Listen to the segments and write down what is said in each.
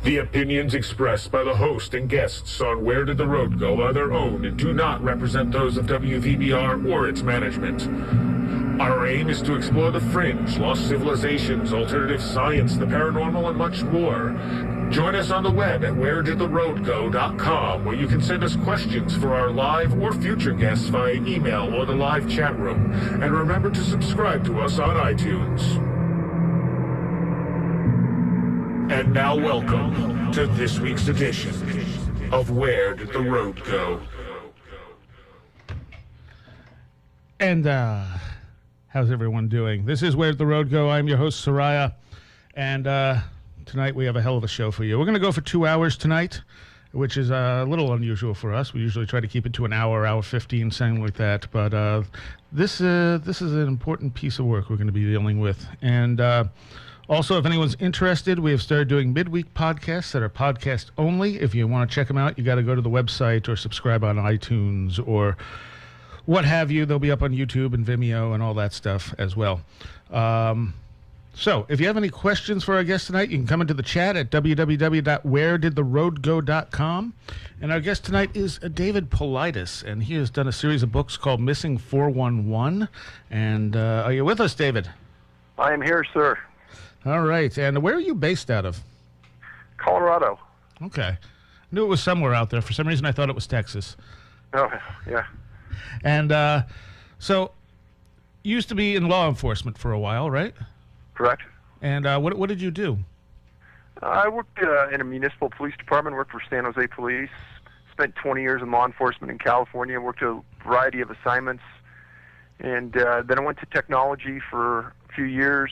The opinions expressed by the host and guests on Where Did the Road Go are their own and do not represent those of WVBR or its management. Our aim is to explore the fringe, lost civilizations, alternative science, the paranormal, and much more. Join us on the web at wheredidtheroadgo.com, where you can send us questions for our live or future guests via email or the live chat room. And remember to subscribe to us on iTunes. And now welcome to this week's edition of Where Did the Road Go? And how's everyone doing? This is Where Did the Road Go? I'm your host, Soraya, and tonight we have a hell of a show for you. We're going to go for 2 hours tonight, which is a little unusual for us. We usually try to keep it to an hour 15, something like that, but this is an important piece of work we're going to be dealing with. And also, if anyone's interested, we have started doing midweek podcasts that are podcast only. If you want to check them out, you got to go to the website or subscribe on iTunes or what have you. They'll be up on YouTube and Vimeo and all that stuff as well. So, if you have any questions for our guest tonight, you can come into the chat at www.wheredidtheroadgo.com. And our guest tonight is David Paulides, and he has done a series of books called Missing 411. And are you with us, David? I am here, sir. All right. And where are you based out of? Colorado. Okay. I knew it was somewhere out there. For some reason, I thought it was Texas. Oh, yeah. And so, you used to be in law enforcement for a while, right? Correct. And what did you do? I worked in a municipal police department, worked for San Jose Police, spent 20 years in law enforcement in California, worked a variety of assignments, and then I went to technology for a few years,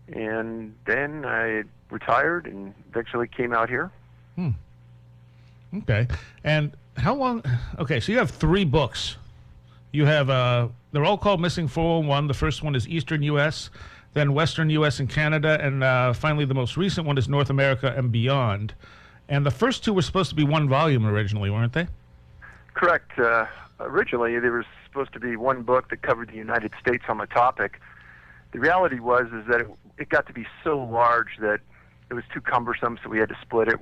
and then I retired and eventually came out here. Okay. And how long? Okay, so you have 3 books. You have, they're all called Missing 411. The first one is Eastern U.S., then Western U.S. and Canada, and finally the most recent one is North America and Beyond. And the first 2 were supposed to be 1 volume originally, weren't they? Correct. Originally, there was supposed to be 1 book that covered the United States on the topic. The reality was that it got to be so large that it was too cumbersome, so we had to split it.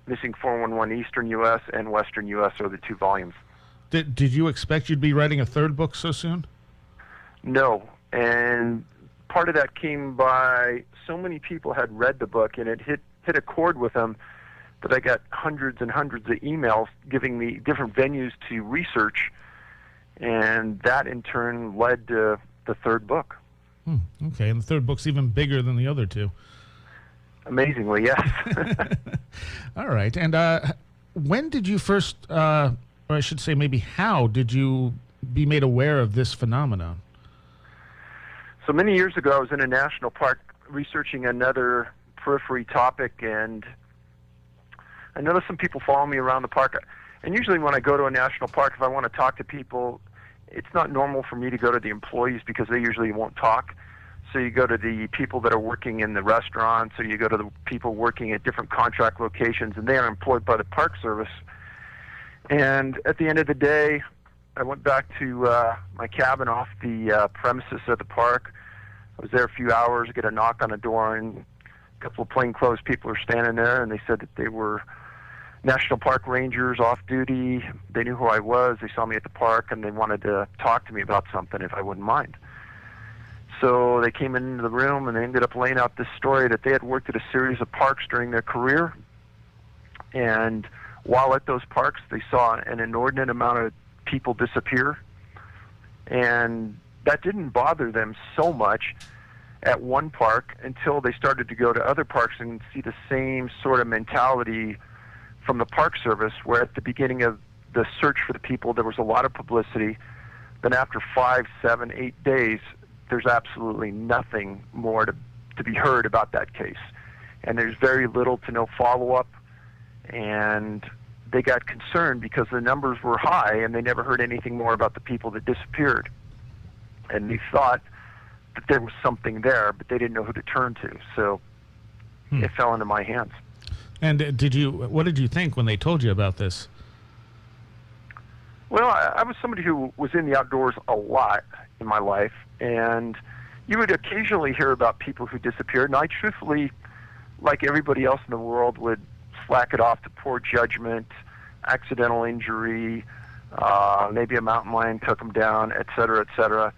Missing 411 Eastern U.S. and Western U.S. are the 2 volumes. Did you expect you'd be writing a 3rd book so soon? No, and part of that came by so many people had read the book, and it hit a chord with them that I got hundreds and hundreds of emails giving me different venues to research, and that in turn led to the 3rd book. Okay, and the 3rd book's even bigger than the other 2. Amazingly, yes. All right, and when did you first, or I should say maybe how, did you be made aware of this phenomenon? So many years ago, I was in a national park researching another periphery topic, and I noticed some people follow me around the park. And usually when I go to a national park, if I want to talk to people, it's not normal for me to go to the employees because they usually won't talk. So you go to the people that are working in the restaurants, or you go to the people working at different contract locations, and they are employed by the Park Service. And at the end of the day, I went back to my cabin off the premises of the park. I was there a few hours, get a knock on the door, and a couple of plainclothes people were standing there, and they said that they were National Park Rangers off duty. They knew who I was. They saw me at the park, and they wanted to talk to me about something if I wouldn't mind. So they came into the room, and they ended up laying out this story that they had worked at a series of parks during their career, and while at those parks, they saw an inordinate amount of people disappear, and that didn't bother them so much at one park until they started to go to other parks and see the same sort of mentality from the Park Service, where at the beginning of the search for the people, there was a lot of publicity. Then after 5, 7, 8 days, there's absolutely nothing more to be heard about that case. And there's very little to no follow-up, and they got concerned because the numbers were high and they never heard anything more about the people that disappeared. And they thought that there was something there, but they didn't know who to turn to. So it fell into my hands. And what did you think when they told you about this? Well, I was somebody who was in the outdoors a lot in my life, and you would occasionally hear about people who disappeared, and I truthfully, like everybody else in the world, would slack it off to poor judgment, accidental injury, maybe a mountain lion took him down, et cetera, et cetera.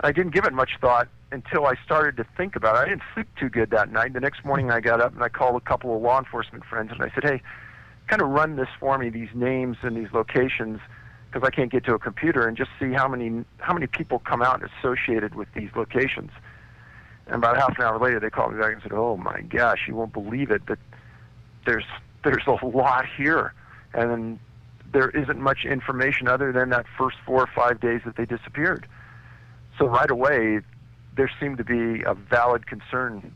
I didn't give it much thought until I started to think about it. I didn't sleep too good that night. The next morning I got up and I called a couple of law enforcement friends and I said, hey, kind of run this for me, these names and these locations, because I can't get to a computer, and just see how many people come out associated with these locations. And about half an hour later, they called me back and said, oh my gosh, you won't believe it, but there's a lot here. And then there isn't much information other than that first 4 or 5 days that they disappeared. So right away, there seemed to be a valid concern,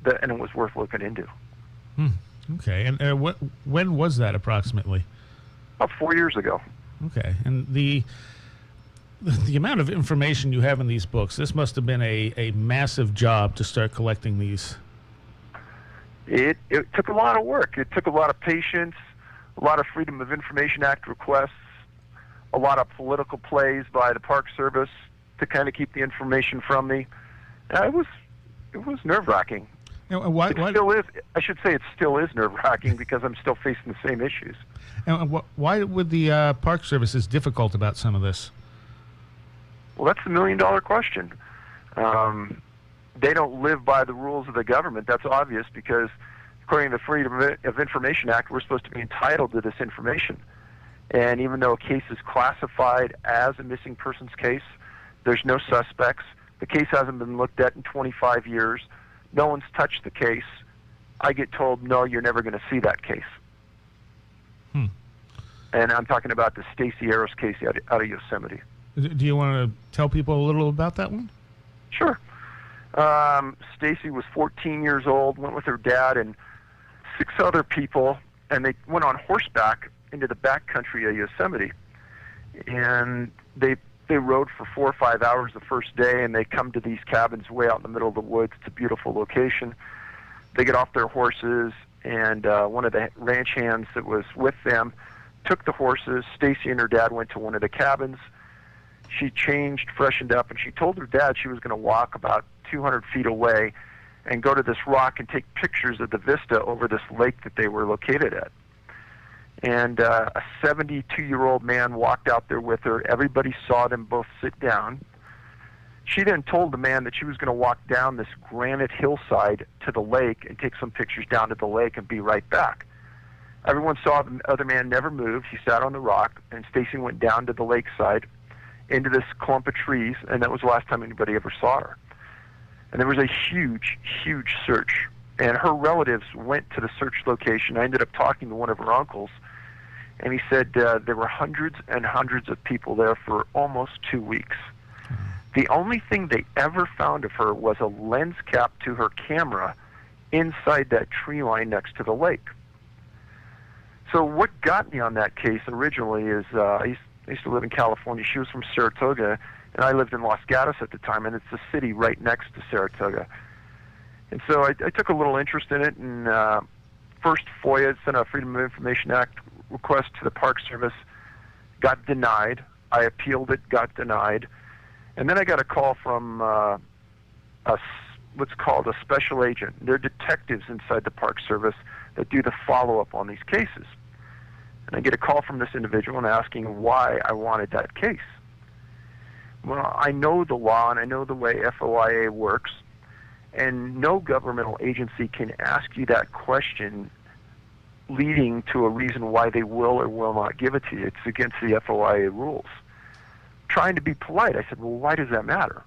and it was worth looking into. Okay. And when was that approximately? About 4 years ago. Okay. And the amount of information you have in these books, this must have been a massive job to start collecting these. It took a lot of work. It took a lot of patience, a lot of Freedom of Information Act requests, a lot of political plays by the Park Service to kind of keep the information from me. It was nerve-wracking. Why, still is. I should say it still is nerve-wracking because I'm still facing the same issues. And why would the Park Service is difficult about some of this? Well, that's the million-dollar question. They don't live by the rules of the government. That's obvious because, according to the Freedom of Information Act, we're supposed to be entitled to this information. And even though a case is classified as a missing persons case, there's no suspects. The case hasn't been looked at in 25 years. No one's touched the case. I get told, no, you're never going to see that case. And I'm talking about the Stacey Arrows case out of Yosemite. Do you want to tell people a little about that one? Sure. Stacey was 14 years old, went with her dad and 6 other people, and they went on horseback into the backcountry of Yosemite. And they rode for 4 or 5 hours the first day, and they come to these cabins way out in the middle of the woods. It's a beautiful location. They get off their horses, and one of the ranch hands that was with them took the horses. Stacey and her dad went to one of the cabins. She changed, freshened up, and she told her dad she was going to walk about 200 feet away and go to this rock and take pictures of the vista over this lake that they were located at. And a 72-year-old man walked out there with her. Everybody saw them both sit down. She then told the man that she was going to walk down this granite hillside to the lake and take some pictures down to the lake and be right back. Everyone saw the other man never moved. He sat on the rock, and Stacey went down to the lakeside into this clump of trees, and that was the last time anybody ever saw her. And there was a huge, huge search. And her relatives went to the search location. I ended up talking to one of her uncles, and he said there were hundreds and hundreds of people there for almost 2 weeks. The only thing they ever found of her was a lens cap to her camera inside that tree line next to the lake. So what got me on that case originally is I used to live in California. She was from Saratoga, and I lived in Los Gatos at the time, and it's the city right next to Saratoga. And so I took a little interest in it, and first FOIA, sent a Freedom of Information Act request to the Park Service, got denied. I appealed it, got denied. And then I got a call from what's called a special agent. They're detectives inside the Park Service that do the follow-up on these cases. And I get a call from this individual and asking why I wanted that case. Well, I know the law and I know the way FOIA works, and no governmental agency can ask you that question leading to a reason why they will or will not give it to you. It's against the FOIA rules. Trying to be polite, I said, well, why does that matter?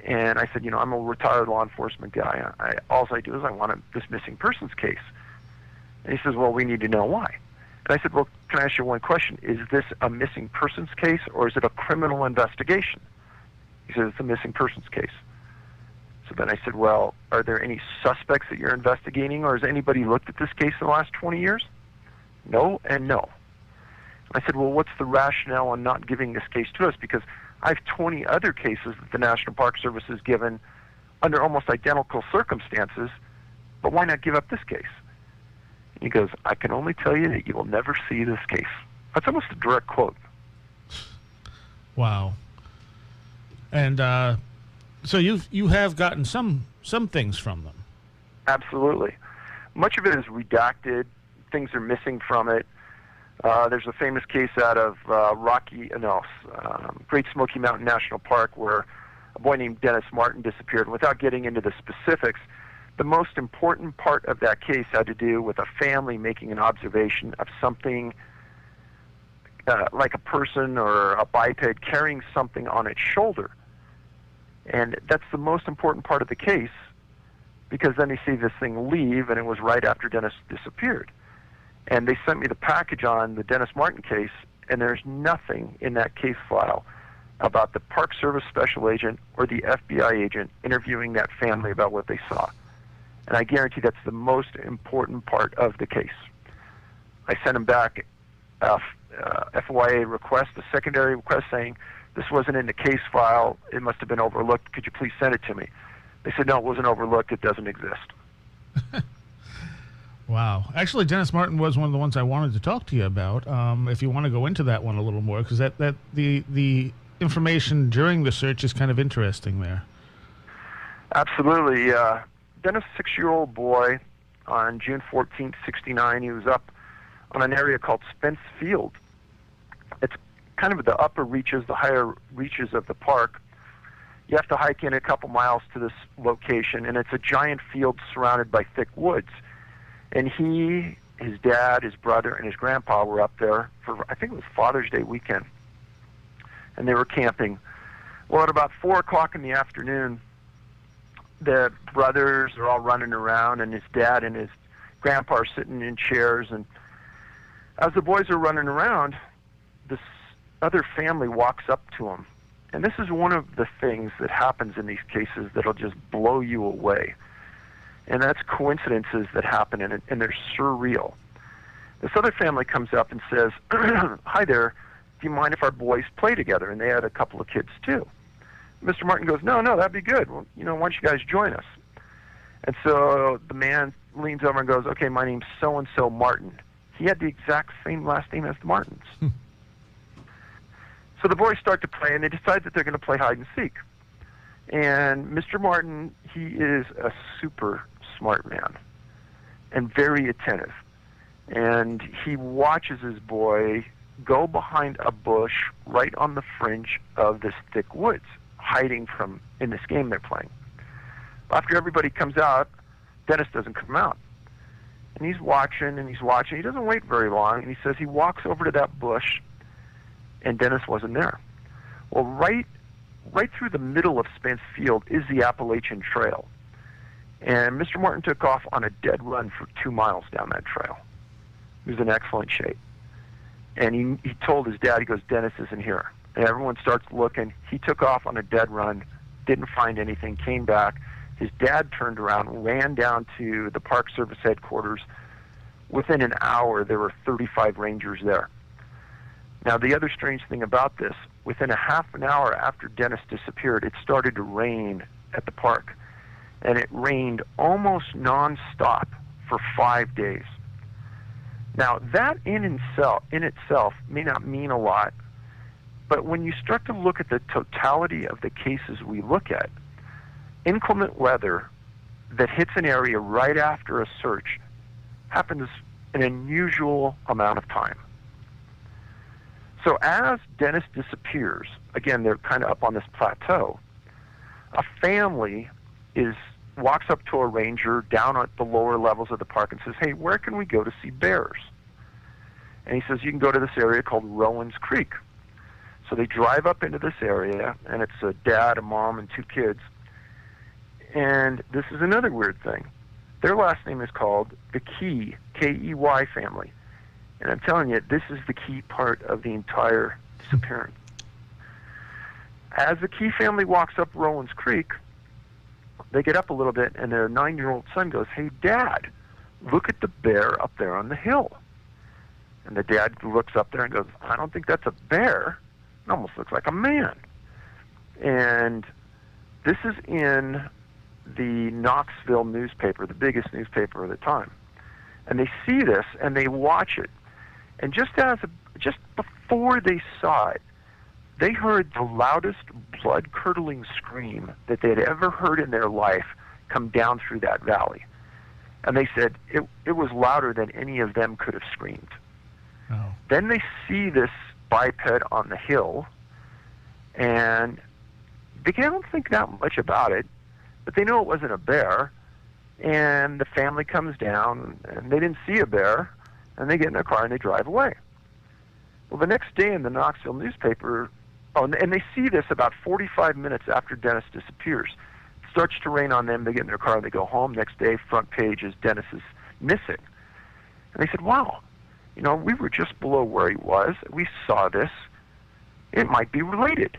And I said, I'm a retired law enforcement guy. All I do is I want this missing persons case. And he says, well, we need to know why. And I said, well, can I ask you one question? Is this a missing persons case or is it a criminal investigation? He said, it's a missing persons case. So then I said, well, are there any suspects that you're investigating, or has anybody looked at this case in the last 20 years? No and no. I said, well, what's the rationale on not giving this case to us? Because I have 20 other cases that the National Park Service has given under almost identical circumstances, but why not give up this case? And he goes, I can only tell you that you will never see this case. That's almost a direct quote. Wow. And so you have gotten some things from them. Absolutely. much of it is redacted. Things are missing from it. There's a famous case out of Great Smoky Mountain National Park where a boy named Dennis Martin disappeared. Without getting into the specifics, the most important part of that case had to do with a family making an observation of something like a person or a biped carrying something on its shoulder. And that's the most important part of the case, because then they see this thing leave, and it was right after Dennis disappeared. And they sent me the package on the Dennis Martin case, and there's nothing in that case file about the Park Service special agent or the FBI agent interviewing that family about what they saw. And I guarantee that's the most important part of the case. I sent them back a FOIA request, a secondary request saying, this wasn't in the case file, it must have been overlooked, could you please send it to me? They said, no, it wasn't overlooked, it doesn't exist. Wow. Actually, Dennis Martin was one of the ones I wanted to talk to you about. If you want to go into that one a little more, because the information during the search is kind of interesting there. Absolutely. Dennis, 6-year-old boy, on June 14th, 1969, he was up on an area called Springfield. It's kind of the upper reaches, the higher reaches of the park. You have to hike in a couple miles to this location, and it's a giant field surrounded by thick woods. And he, his dad, his brother, and his grandpa were up there for, I think it was Father's Day weekend, and they were camping. Well, at about 4 o'clock in the afternoon, the brothers are all running around, and his dad and his grandpa are sitting in chairs. And as the boys are running around, this other family walks up to them. And this is one of the things that happens in these cases that'll just blow you away. And that's coincidences that happen, and they're surreal. This other family comes up and says, hi there, do you mind if our boys play together? And they had a couple of kids too. Mr. Martin goes, no, that'd be good. Well, why don't you guys join us? And so the man leans over and goes, okay, my name's so-and-so Martin. He had the exact same last name as the Martins. So the boys start to play, and they decide that they're going to play hide and seek. And Mr. Martin, he is a super smart man and very attentive. And he watches his boy go behind a bush right on the fringe of this thick woods, hiding from in this game they're playing. After everybody comes out, Dennis doesn't come out. And he's watching, and he's watching. He doesn't wait very long, and he says he walks over to that bush, and Dennis wasn't there. Well, right through the middle of Springfield is the Appalachian Trail. And Mr. Martin took off on a dead run for 2 miles down that trail. He was in excellent shape. And he told his dad, he goes, Dennis isn't here. And everyone starts looking. He took off on a dead run, didn't find anything, came back. His dad turned around, ran down to the Park Service headquarters. Within an hour, there were 35 rangers there. Now, the other strange thing about this, within a half an hour after Dennis disappeared, it started to rain at the park. And it rained almost nonstop for 5 days. Now, that in itself may not mean a lot, but when you start to look at the totality of the cases we look at, inclement weather that hits an area right after a search happens an unusual amount of time. So as Dennis disappears, again, they're kind of up on this plateau, a family walks up to a ranger down at the lower levels of the park and says, hey, where can we go to see bears? And he says, you can go to this area called Rowan's Creek. So they drive up into this area, and it's a dad, a mom, and 2 kids. And this is another weird thing. Their last name is called the Key, K-E-Y family. And I'm telling you, this is the key part of the entire disappearance. As the Key family walks up Rowan's Creek, they get up a little bit, and their 9-year-old son goes, hey, Dad, look at the bear up there on the hill. And the dad looks up there and goes, I don't think that's a bear. It almost looks like a man. And this is in the Knoxville newspaper, the biggest newspaper of the time. And they see this, and they watch it. And just before they saw it, they heard the loudest blood-curdling scream that they'd ever heard in their life come down through that valley. And they said it was louder than any of them could have screamed. Oh. Then they see this biped on the hill, and they don't think that much about it, but they know it wasn't a bear. And the family comes down, and they didn't see a bear, and they get in their car and they drive away. Well, the next day in the Knoxville newspaper, and they see this about 45 minutes after Dennis disappears. It starts to rain on them. They get in their car and they go home. Next day, front page is Dennis is missing. And they said, wow, we were just below where he was. We saw this. It might be related.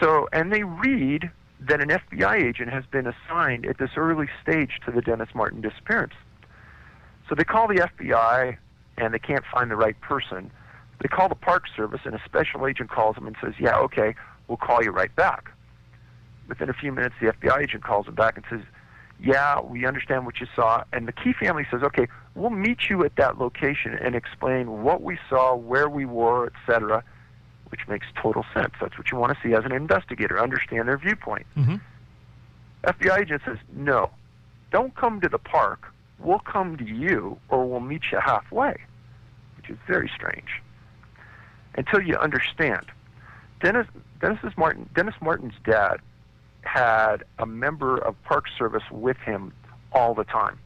So, and they read that an FBI agent has been assigned at this early stage to the Dennis Martin disappearance. So they call the FBI, and they can't find the right person. They call the Park Service, and a special agent calls them and says, yeah, okay, we'll call you right back. Within a few minutes, the FBI agent calls them back and says, yeah, we understand what you saw. And the Key family says, okay, we'll meet you at that location and explain what we saw, where we were, etc., which makes total sense. That's what you want to see as an investigator, understand their viewpoint. Mm-hmm. FBI agent says, no, don't come to the park. We'll come to you, or we'll meet you halfway, which is very strange. Until you understand. Dennis Martin's dad had a member of Park Service with him all the time.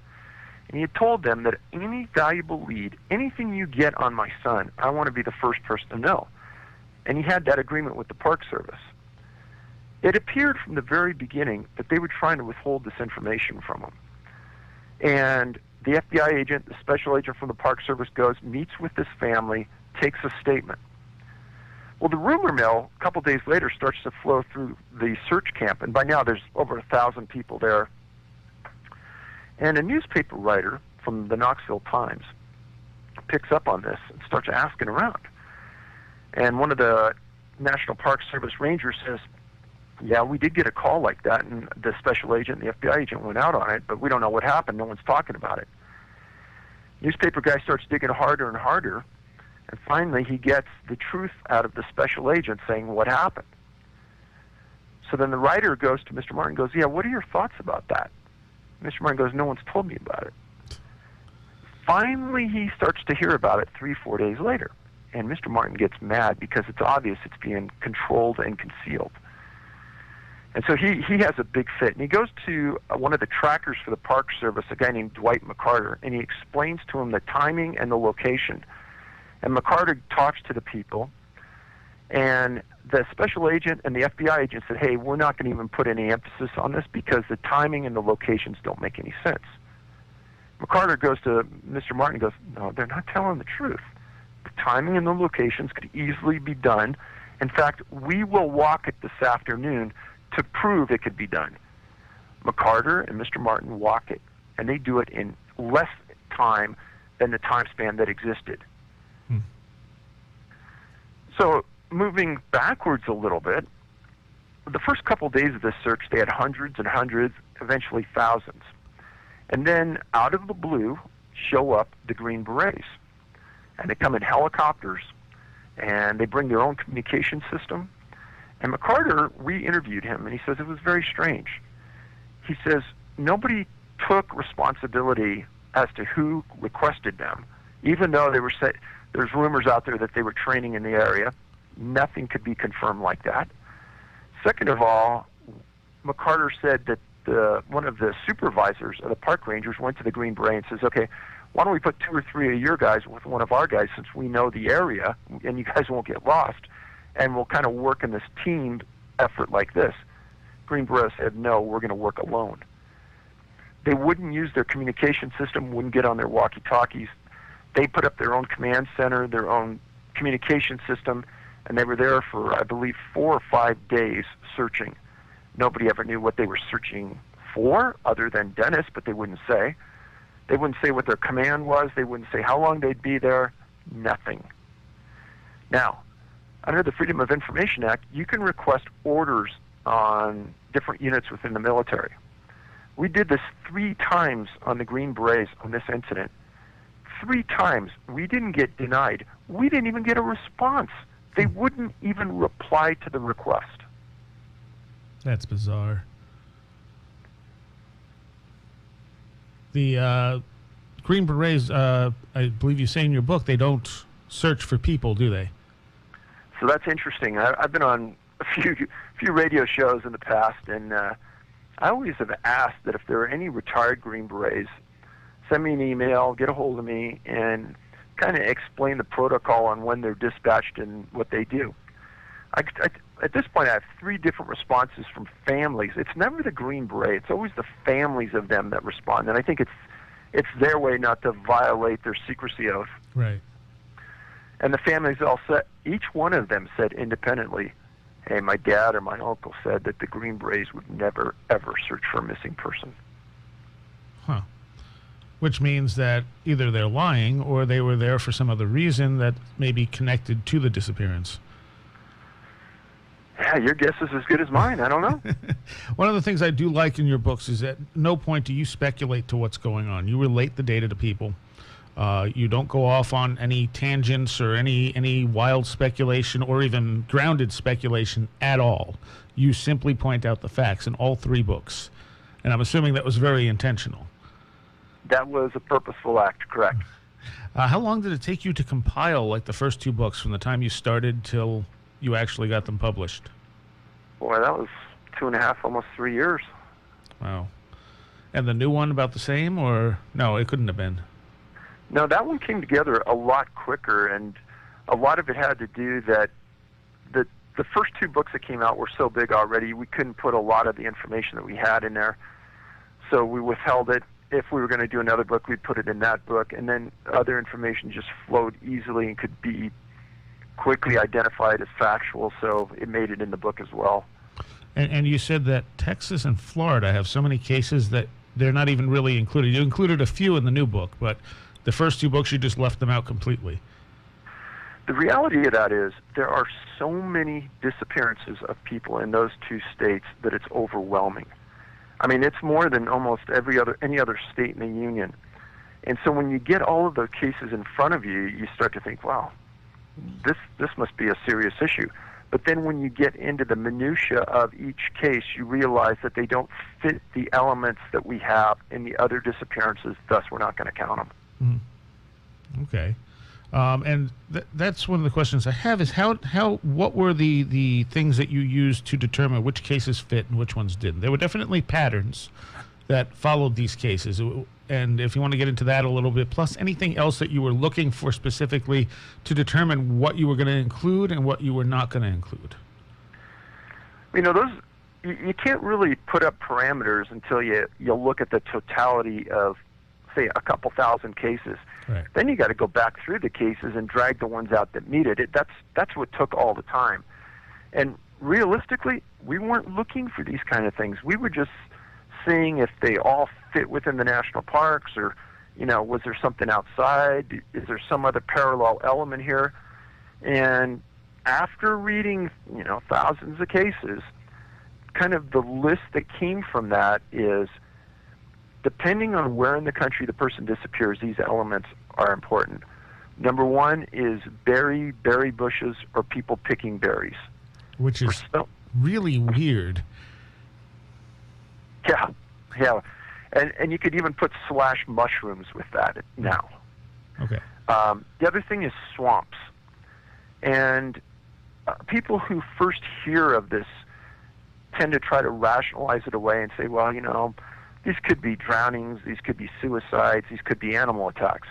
And he had told them that any valuable lead, anything you get on my son, I want to be the first person to know. And he had that agreement with the Park Service. It appeared from the very beginning that they were trying to withhold this information from him. And the FBI agent, the special agent from the Park Service goes, meets with this family, takes a statement. Well, the rumor mill, a couple days later, starts to flow through the search camp, and by now there's over 1,000 people there. And a newspaper writer from the Knoxville Times picks up on this and starts asking around. And one of the National Park Service rangers says, yeah, we did get a call like that, and the special agent and the FBI agent went out on it, but we don't know what happened. No one's talking about it. Newspaper guy starts digging harder and harder, and finally he gets the truth out of the special agent saying what happened. So then the writer goes to Mr. Martin and goes, yeah, what are your thoughts about that? Mr. Martin goes, no one's told me about it. Finally he starts to hear about it 3-4 days later, and Mr. Martin gets mad because it's obvious it's being controlled and concealed. And so he has a big fit, and he goes to one of the trackers for the Park Service, a guy named Dwight McCarter, and he explains to him the timing and the location. And McCarter talks to the people, and the special agent and the FBI agent said, hey, we're not going to even put any emphasis on this because the timing and the locations don't make any sense. McCarter goes to Mr. Martin and goes, no, they're not telling the truth. The timing and the locations could easily be done. In fact, we will walk it this afternoon to prove it could be done. McCarter and Mr. Martin walk it, and they do it in less time than the time span that existed. So moving backwards a little bit, the first couple days of this search, they had hundreds and hundreds, eventually thousands. And then out of the blue show up the Green Berets. And they come in helicopters, and they bring their own communication system. And McCarter, we interviewed him, and he says it was very strange. He says nobody took responsibility as to who requested them, even though they were there's rumors out there that they were training in the area. Nothing could be confirmed like that. Second of all, McCarter said that one of the supervisors of the park rangers went to the Green Beret and says, okay, why don't we put 2 or 3 of your guys with one of our guys since we know the area and you guys won't get lost, and we'll kind of work in this team effort like this. Green Beret said, no, we're going to work alone. They wouldn't use their communication system, wouldn't get on their walkie-talkies. They put up their own command center, their own communication system, and they were there for, I believe, 4 or 5 days searching. Nobody ever knew what they were searching for other than Dennis, but they wouldn't say. They wouldn't say what their command was. They wouldn't say how long they'd be there. Nothing. Now, under the Freedom of Information Act, you can request orders on different units within the military. We did this 3 times on the Green Berets on this incident. 3 times. We didn't get denied. We didn't even get a response. They wouldn't even reply to the request. That's bizarre. The Green Berets, I believe you say in your book, they don't search for people, do they? So that's interesting. I've been on a few radio shows in the past, and I always have asked that if there are any retired Green Berets, send me an email, get a hold of me, and kind of explain the protocol on when they're dispatched and what they do. At this point, I have 3 different responses from families. It's never the Green Beret. It's always the families of them that respond, and I think it's their way not to violate their secrecy oath. Right. And the families all said, each one of them said independently, hey, my dad or my uncle said that the Green Berets would never, ever search for a missing person. Huh. Which means that either they're lying or they were there for some other reason that may be connected to the disappearance. Yeah, your guess is as good as mine. I don't know. One of the things I do like in your books is at no point do you speculate to what's going on. You relate the data to people. You don't go off on any tangents or any wild speculation or even grounded speculation at all. You simply point out the facts in all 3 books. And I'm assuming that was very intentional. That was a purposeful act, correct. How long did it take you to compile, like, the first 2 books from the time you started till you actually got them published? Boy, that was 2.5, almost 3 years. Wow. And the new one about the same, or no, it couldn't have been? No, that one came together a lot quicker, and a lot of it had to do that the first 2 books that came out were so big already, we couldn't put a lot of the information that we had in there. So we withheld it. If we were going to do another book, we'd put it in that book, and then other information just flowed easily and could be quickly identified as factual, so it made it in the book as well. And you said that Texas and Florida have so many cases that they're not even really included. You included a few in the new book, but the first 2 books, you just left them out completely. The reality of that is there are so many disappearances of people in those 2 states that it's overwhelming. I mean, it's more than almost any other state in the union. And so when you get all of those cases in front of you, you start to think, wow, this must be a serious issue. But then when you get into the minutia of each case, you realize that they don't fit the elements that we have in the other disappearances, thus we're not going to count them. Mm-hmm. Okay. And that's one of the questions I have is what were the things that you used to determine which cases fit and which ones didn't? There were definitely patterns that followed these cases. And if you want to get into that a little bit, plus anything else that you were looking for specifically to determine what you were going to include and what you were not going to include. You know, you can't really put up parameters until you look at the totality of, say, a couple thousand cases. Right. Then you got to go back through the cases and drag the ones out that meet it. That's what took all the time. And realistically, we weren't looking for these kind of things. We were just seeing if they all fit within the national parks, or, you know, was there something outside? Is there some other parallel element here? And after reading, you know, thousands of cases, kind of the list that came from that is, depending on where in the country the person disappears, these elements are important. Number 1 is berry bushes or people picking berries. Which is really weird. Yeah. And you could even put slash mushrooms with that now. Okay. The other thing is swamps. And people who first hear of this tend to try to rationalize it away and say, well, you know, these could be drownings, these could be suicides, these could be animal attacks.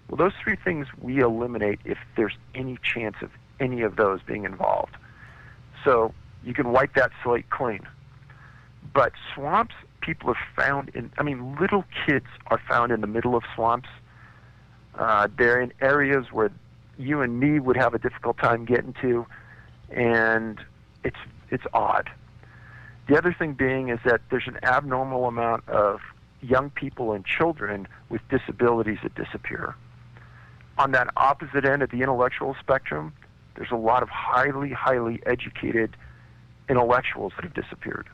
Well, those 3 things we eliminate if there's any chance of any of those being involved. So you can wipe that slate clean. But swamps, people are found in, I mean, little kids are found in the middle of swamps. They're in areas where you and me would have a difficult time getting to, and it's odd. The other thing being is that there's an abnormal amount of young people and children with disabilities that disappear. On that opposite end of the intellectual spectrum, there's a lot of highly educated intellectuals that have disappeared.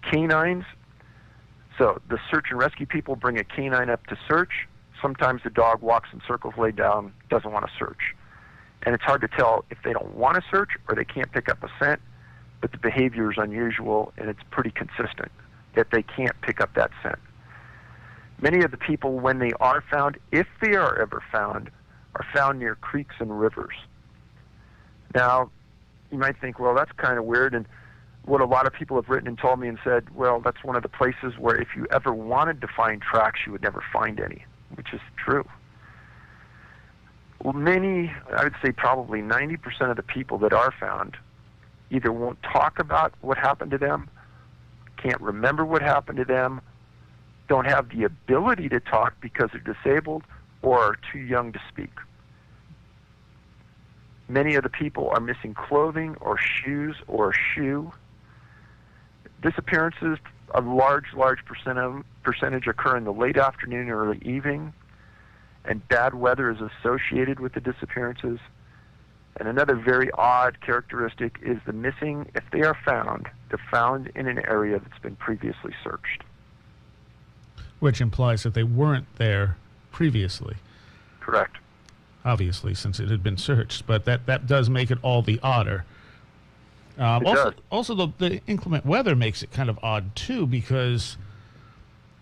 Canines, so the search and rescue people bring a canine up to search. Sometimes the dog walks in circles, laid down, doesn't want to search. And it's hard to tell if they don't want to search or they can't pick up a scent, but the behavior is unusual and it's pretty consistent that they can't pick up that scent. Many of the people, when they are found, if they are ever found, are found near creeks and rivers. Now, you might think, well, that's kind of weird, and what a lot of people have written and told me and said, well, that's one of the places where if you ever wanted to find tracks, you would never find any, which is true. Well, I would say probably 90% of the people that are found either won't talk about what happened to them, can't remember what happened to them, don't have the ability to talk because they're disabled, or are too young to speak. Many of the people are missing clothing or shoes or a shoe. Disappearances, a large percentage occur in the late afternoon or early evening, and bad weather is associated with the disappearances. And another very odd characteristic is the missing, if they are found, they're found in an area that's been previously searched. Which implies that they weren't there previously. Correct. Obviously, since it had been searched, but that does make it all the odder. Also, the inclement weather makes it kind of odd, too, because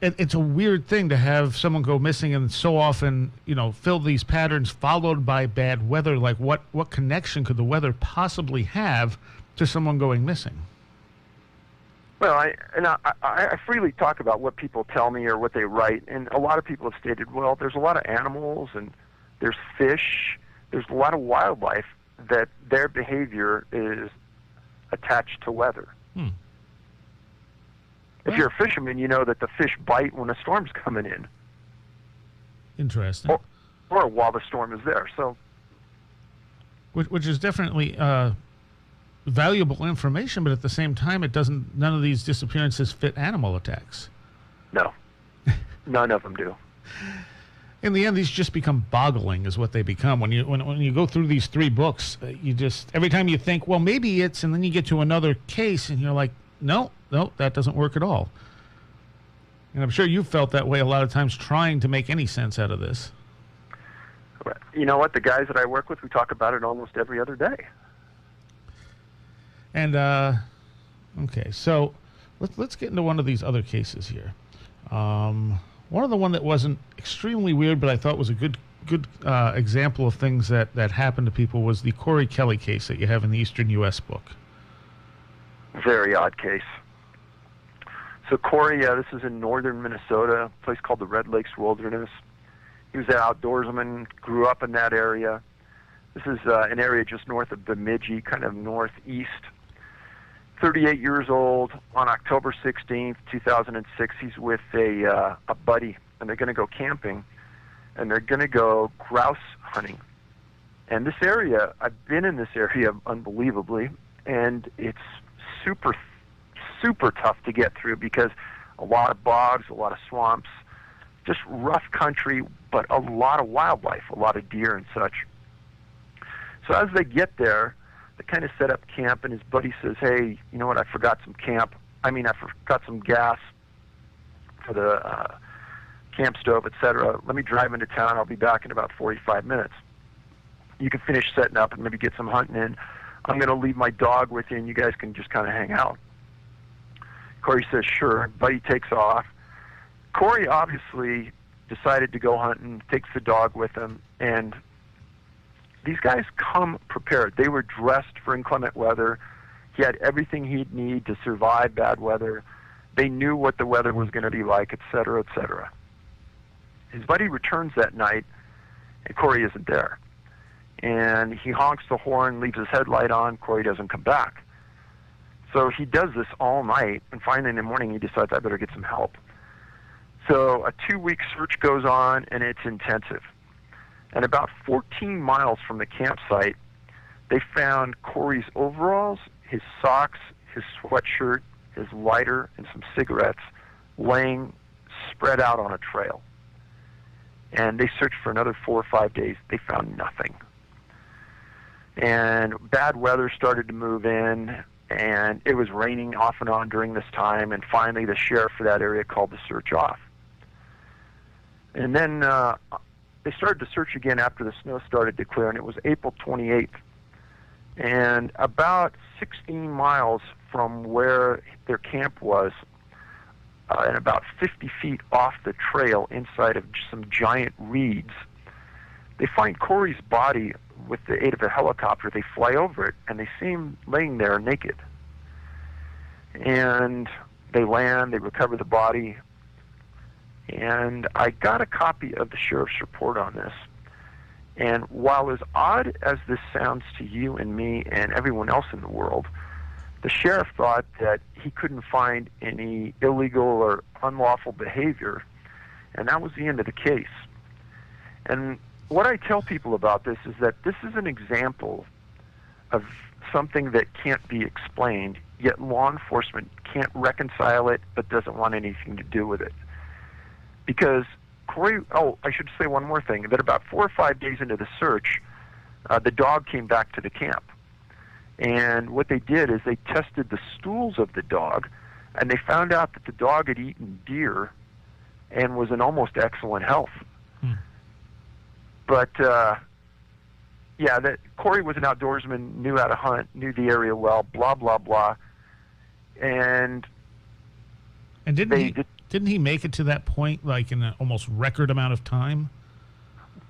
it's a weird thing to have someone go missing and so often, fill these patterns followed by bad weather. Like, what connection could the weather possibly have to someone going missing? Well, I freely talk about what people tell me or what they write, and a lot of people have stated, well, there's a lot of animals and there's fish, there's a lot of wildlife that their behavior is attached to weather. If you're a fisherman, you know that the fish bite when a storm's coming in. Interesting. Or while the storm is there. So, which is definitely valuable information, but at the same time, none of these disappearances fit animal attacks. No. None of them do. In the end, these just become boggling, is what they become. When you go through these 3 books, you just, every time you think, well, maybe it's, and then you get to another case, and you're like, no, that doesn't work at all. And I'm sure you've felt that way a lot of times trying to make any sense out of this. You know what? The guys that I work with, we talk about it almost every other day. And, okay, so let's get into one of these other cases here. One of the one that wasn't extremely weird, but I thought was a good example of things that happened to people was the Cory Kelly case that you have in the Eastern U.S. book. Very odd case. So Cory, this is in northern Minnesota, a place called the Red Lakes Wilderness. He was an outdoorsman, grew up in that area. This is an area just north of Bemidji, kind of northeast. 38 years old. On October 16th, 2006, he's with a buddy, and they're going to go camping, and they're going to go grouse hunting. And this area, I've been in this area unbelievably, and it's super, super tough to get through because a lot of bogs, a lot of swamps, just rough country, but a lot of wildlife, a lot of deer and such. So as they get there, they kind of set up camp, and his buddy says, hey, you know what, I forgot some gas for the camp stove, etc. Let me drive into town. I'll be back in about 45 minutes. You can finish setting up and maybe get some hunting in. I'm going to leave my dog with you, and you guys can just kind of hang out. Cory says, sure. Buddy takes off. Cory obviously decided to go hunting, takes the dog with him, and these guys come prepared. They were dressed for inclement weather. He had everything he'd need to survive bad weather. They knew what the weather was going to be like, et cetera, et cetera. His buddy returns that night, and Cory isn't there. And he honks the horn, leaves his headlight on. Cory doesn't come back. So he does this all night, and finally in the morning he decides, I better get some help. So a 2-week search goes on, and it's intensive. And about 14 miles from the campsite, they found Cory's overalls, his socks, his sweatshirt, his lighter, and some cigarettes laying spread out on a trail. And they searched for another 4 or 5 days. They found nothing. And bad weather started to move in, and it was raining off and on during this time, and finally the sheriff for that area called the search off. And then they started to search again after the snow started to clear, and it was April 28th. And about 16 miles from where their camp was, and about 50 feet off the trail inside of some giant reeds. They find Cory's body with the aid of a helicopter. They fly over it, and they see him laying there naked. And they land, they recover the body, and I got a copy of the sheriff's report on this. And while as odd as this sounds to you and me and everyone else in the world, the sheriff thought that he couldn't find any illegal or unlawful behavior, and that was the end of the case. And what I tell people about this is that this is an example of something that can't be explained, yet law enforcement can't reconcile it but doesn't want anything to do with it. Because Cory, I should say one more thing, that about 4 or 5 days into the search, the dog came back to the camp. And what they did is they tested the stools of the dog, and they found out that the dog had eaten deer and was in almost excellent health. But, that Cory was an outdoorsman, knew how to hunt, knew the area well, blah, blah, blah. And didn't he make it to that point, like, in an almost record amount of time?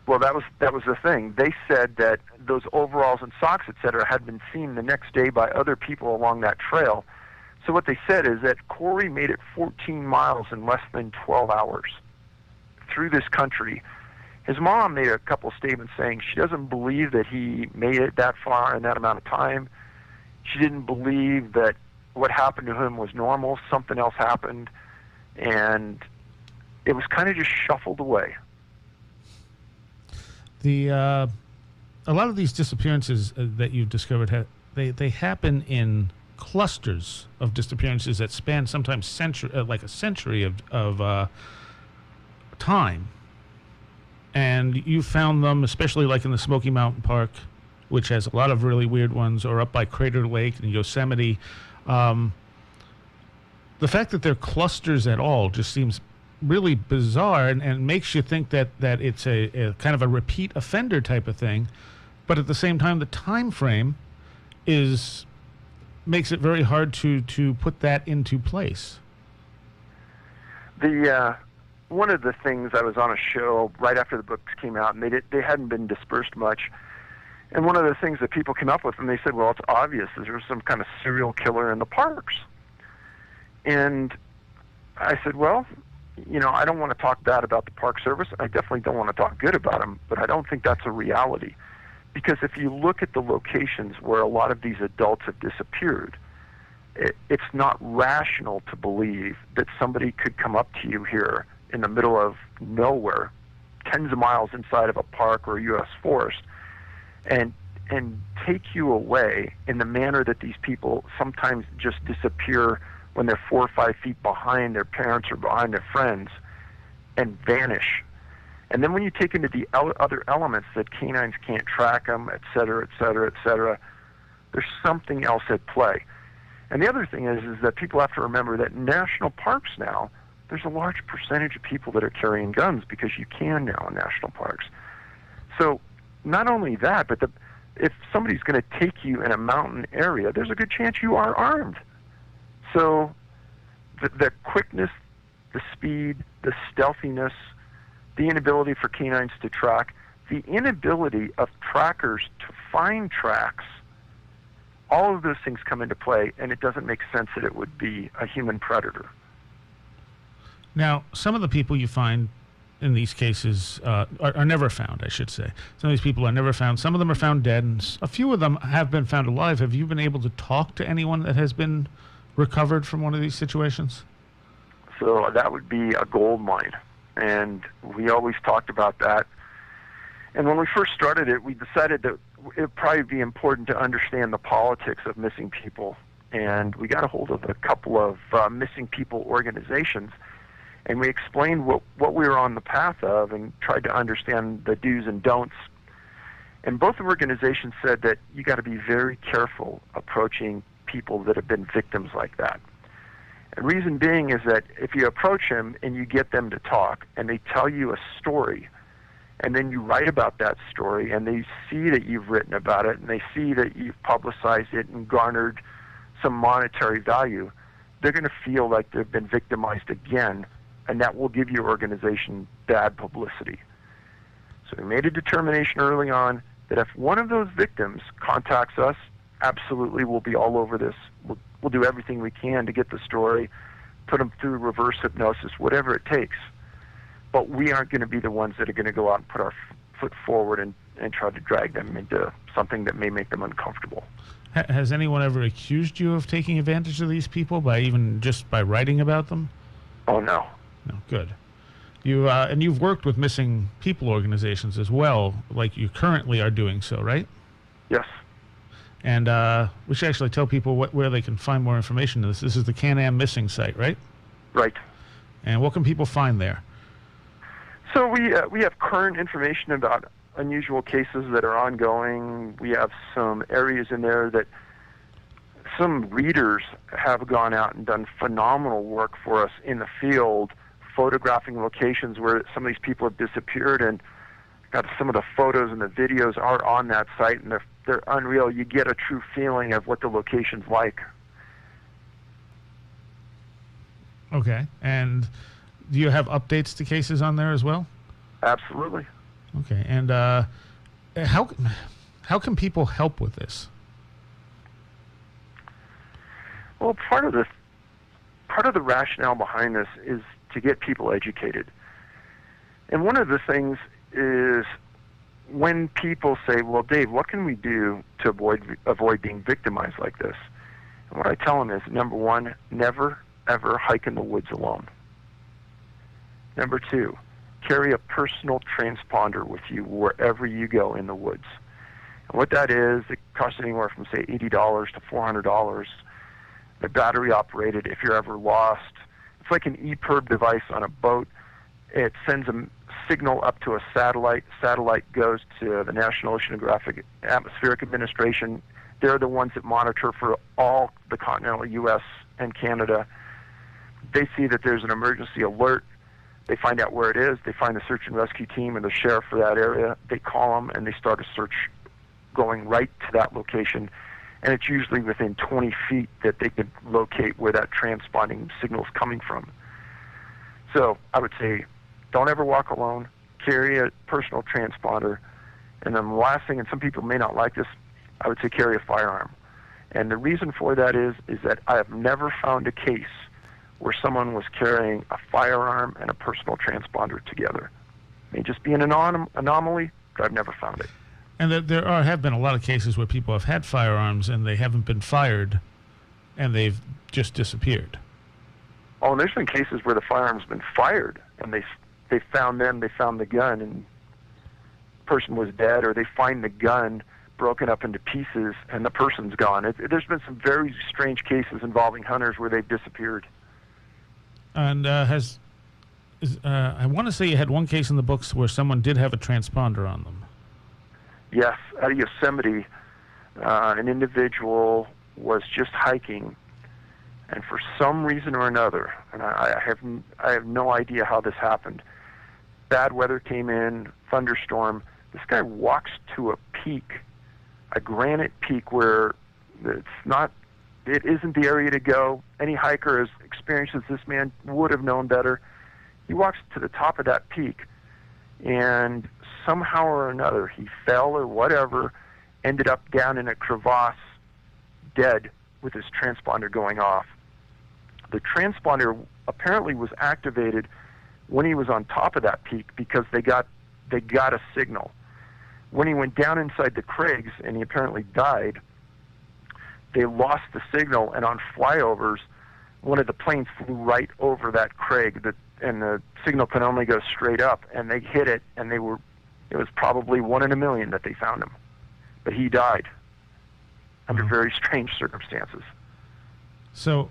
Well, that was the thing. They said that those overalls and socks, etc., had been seen the next day by other people along that trail. So what they said is that Cory made it 14 miles in less than 12 hours through this country. His mom made a couple statements saying she doesn't believe that he made it that far in that amount of time. She didn't believe that what happened to him was normal. Something else happened, and it was kind of just shuffled away. A lot of these disappearances that you've discovered, they happen in clusters of disappearances that span sometimes like a century of time. And you found them, especially like in the Smoky Mountain Park, which has a lot of really weird ones, or up by Crater Lake in Yosemite. The fact that they're clusters at all just seems really bizarre and makes you think that it's a kind of a repeat offender type of thing. But at the same time, the time frame makes it very hard to put that into place. One of the things, I was on a show right after the books came out, and they hadn't been dispersed much. And one of the things that people came up with, and they said, well, it's obvious that there's some kind of serial killer in the parks. And I said, well, I don't want to talk bad about the Park Service. I definitely don't want to talk good about them, but I don't think that's a reality. Because if you look at the locations where a lot of these adults have disappeared, it's not rational to believe that somebody could come up to you here in the middle of nowhere, tens of miles inside of a park or a U.S. forest, and take you away in the manner that these people sometimes just disappear when they're 4 or 5 feet behind their parents or behind their friends and vanish. And then when you take into the other elements that canines can't track them, et cetera, et cetera, et cetera, there's something else at play. And the other thing is that people have to remember that in national parks now, there's a large percentage of people that are carrying guns because you can now in national parks. So not only that, but if somebody's going to take you in a mountain area, there's a good chance you are armed. So the quickness, the speed, the stealthiness, the inability for canines to track, the inability of trackers to find tracks, all of those things come into play, and it doesn't make sense that it would be a human predator. Now, some of the people you find in these cases are never found, I should say. Some of these people are never found. Some of them are found dead, and a few of them have been found alive. Have you been able to talk to anyone that has been recovered from one of these situations? So that would be a gold mine, and we always talked about that. And when we first started it, we decided that it would probably be important to understand the politics of missing people, and we got a hold of a couple of missing people organizations, and we explained what we were on the path of and tried to understand the do's and don'ts. And both organizations said that you got to be very careful approaching people that have been victims like that. And reason being is that if you approach them and you get them to talk and they tell you a story, and then you write about that story and they see that you've written about it and they see that you've publicized it and garnered some monetary value, they're going to feel like they've been victimized again, and that will give your organization bad publicity. So we made a determination early on that if one of those victims contacts us, absolutely we'll be all over this. We'll do everything we can to get the story, put them through reverse hypnosis, whatever it takes. But we aren't going to be the ones that are going to go out and put our foot forward and try to drag them into something that may make them uncomfortable. Has anyone ever accused you of taking advantage of these people by writing about them? Oh, no. No, good. And you've worked with missing people organizations as well, like you currently are doing so, right? Yes. And we should actually tell people where they can find more information. This is the Can-Am Missing site, right? Right. And what can people find there? So we have current information about unusual cases that are ongoing. We have some areas in there that some readers have gone out and done phenomenal work for us in the field, photographing locations where some of these people have disappeared, and some of the photos and the videos are on that site, and they're unreal. You get a true feeling of what the location's like. Okay. And do you have updates to cases on there as well? Absolutely. Okay. And how can people help with this? Well, part of the rationale behind this is to get people educated. And one of the things is when people say, well, Dave, what can we do to avoid being victimized like this? And what I tell them is, number one, never, ever hike in the woods alone. Number two, carry a personal transponder with you wherever you go in the woods. And what that is, it costs anywhere from, say, $80 to $400. They're battery operated if you're ever lost. It's like an EPIRB device on a boat. It sends a signal up to a satellite. Satellite goes to the National Oceanographic Atmospheric Administration. They're the ones that monitor for all the continental U.S. and Canada. They see that there's an emergency alert. They find out where it is. They find the search and rescue team and the sheriff for that area. They call them, and they start a search going right to that location. And it's usually within 20 feet that they can locate where that transponding signal is coming from. So I would say, don't ever walk alone. Carry a personal transponder. And then the last thing, and some people may not like this, I would say carry a firearm. And the reason for that is that I have never found a case where someone was carrying a firearm and a personal transponder together. It may just be an anomaly, but I've never found it. And there have been a lot of cases where people have had firearms and they haven't been fired, and they've just disappeared. Oh, and there's been cases where the firearm's been fired, and they found the gun, and the person was dead, or they find the gun broken up into pieces, and the person's gone. There's been some very strange cases involving hunters where they've disappeared. And I want to say you had one case in the books where someone did have a transponder on them. Yes, out of Yosemite, an individual was just hiking, and for some reason or another, and I have no idea how this happened, bad weather came in, thunderstorm. This guy walks to a peak, a granite peak where it isn't the area to go. Any hiker as experienced as this man would have known better. He walks to the top of that peak, and somehow or another, he fell or whatever, ended up down in a crevasse, dead, with his transponder going off. The transponder apparently was activated when he was on top of that peak because they got a signal. When he went down inside the crags and he apparently died, they lost the signal, and on flyovers, one of the planes flew right over that crag, and the signal could only go straight up, and they hit it, and it was probably 1 in a million that they found him. But he died under very strange circumstances. So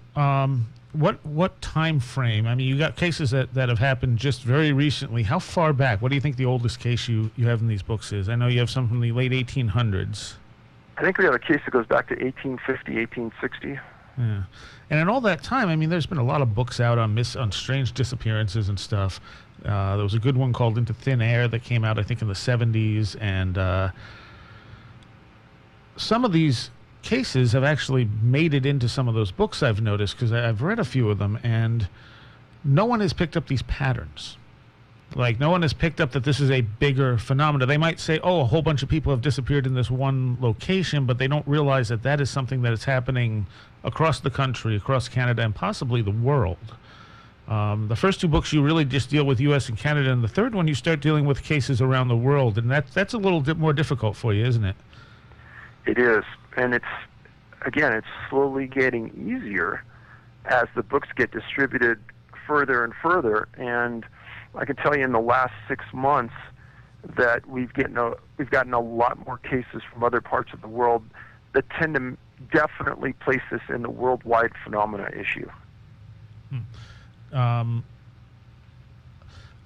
what time frame? I mean, you got cases that have happened just very recently. How far back? What do you think the oldest case you have in these books is? I know you have some from the late 1800s. I think we have a case that goes back to 1850, 1860. Yeah. And in all that time, I mean, there's been a lot of books out on strange disappearances and stuff. There was a good one called Into Thin Air that came out, I think, in the 70s. And some of these cases have actually made it into some of those books I've noticed, because I've read a few of them, and no one has picked up these patterns. Like, no one has picked up that this is a bigger phenomena. They might say, oh, a whole bunch of people have disappeared in this one location, but they don't realize that that is something that is happening across the country, across Canada, and possibly the world. The first two books, you really just deal with U.S. and Canada, and the third one, you start dealing with cases around the world, and that's a little bit more difficult for you, isn't it? It is, and it's slowly getting easier as the books get distributed further and further, and I can tell you in the last 6 months that we've gotten a lot more cases from other parts of the world that tend to definitely place this in the worldwide phenomena issue.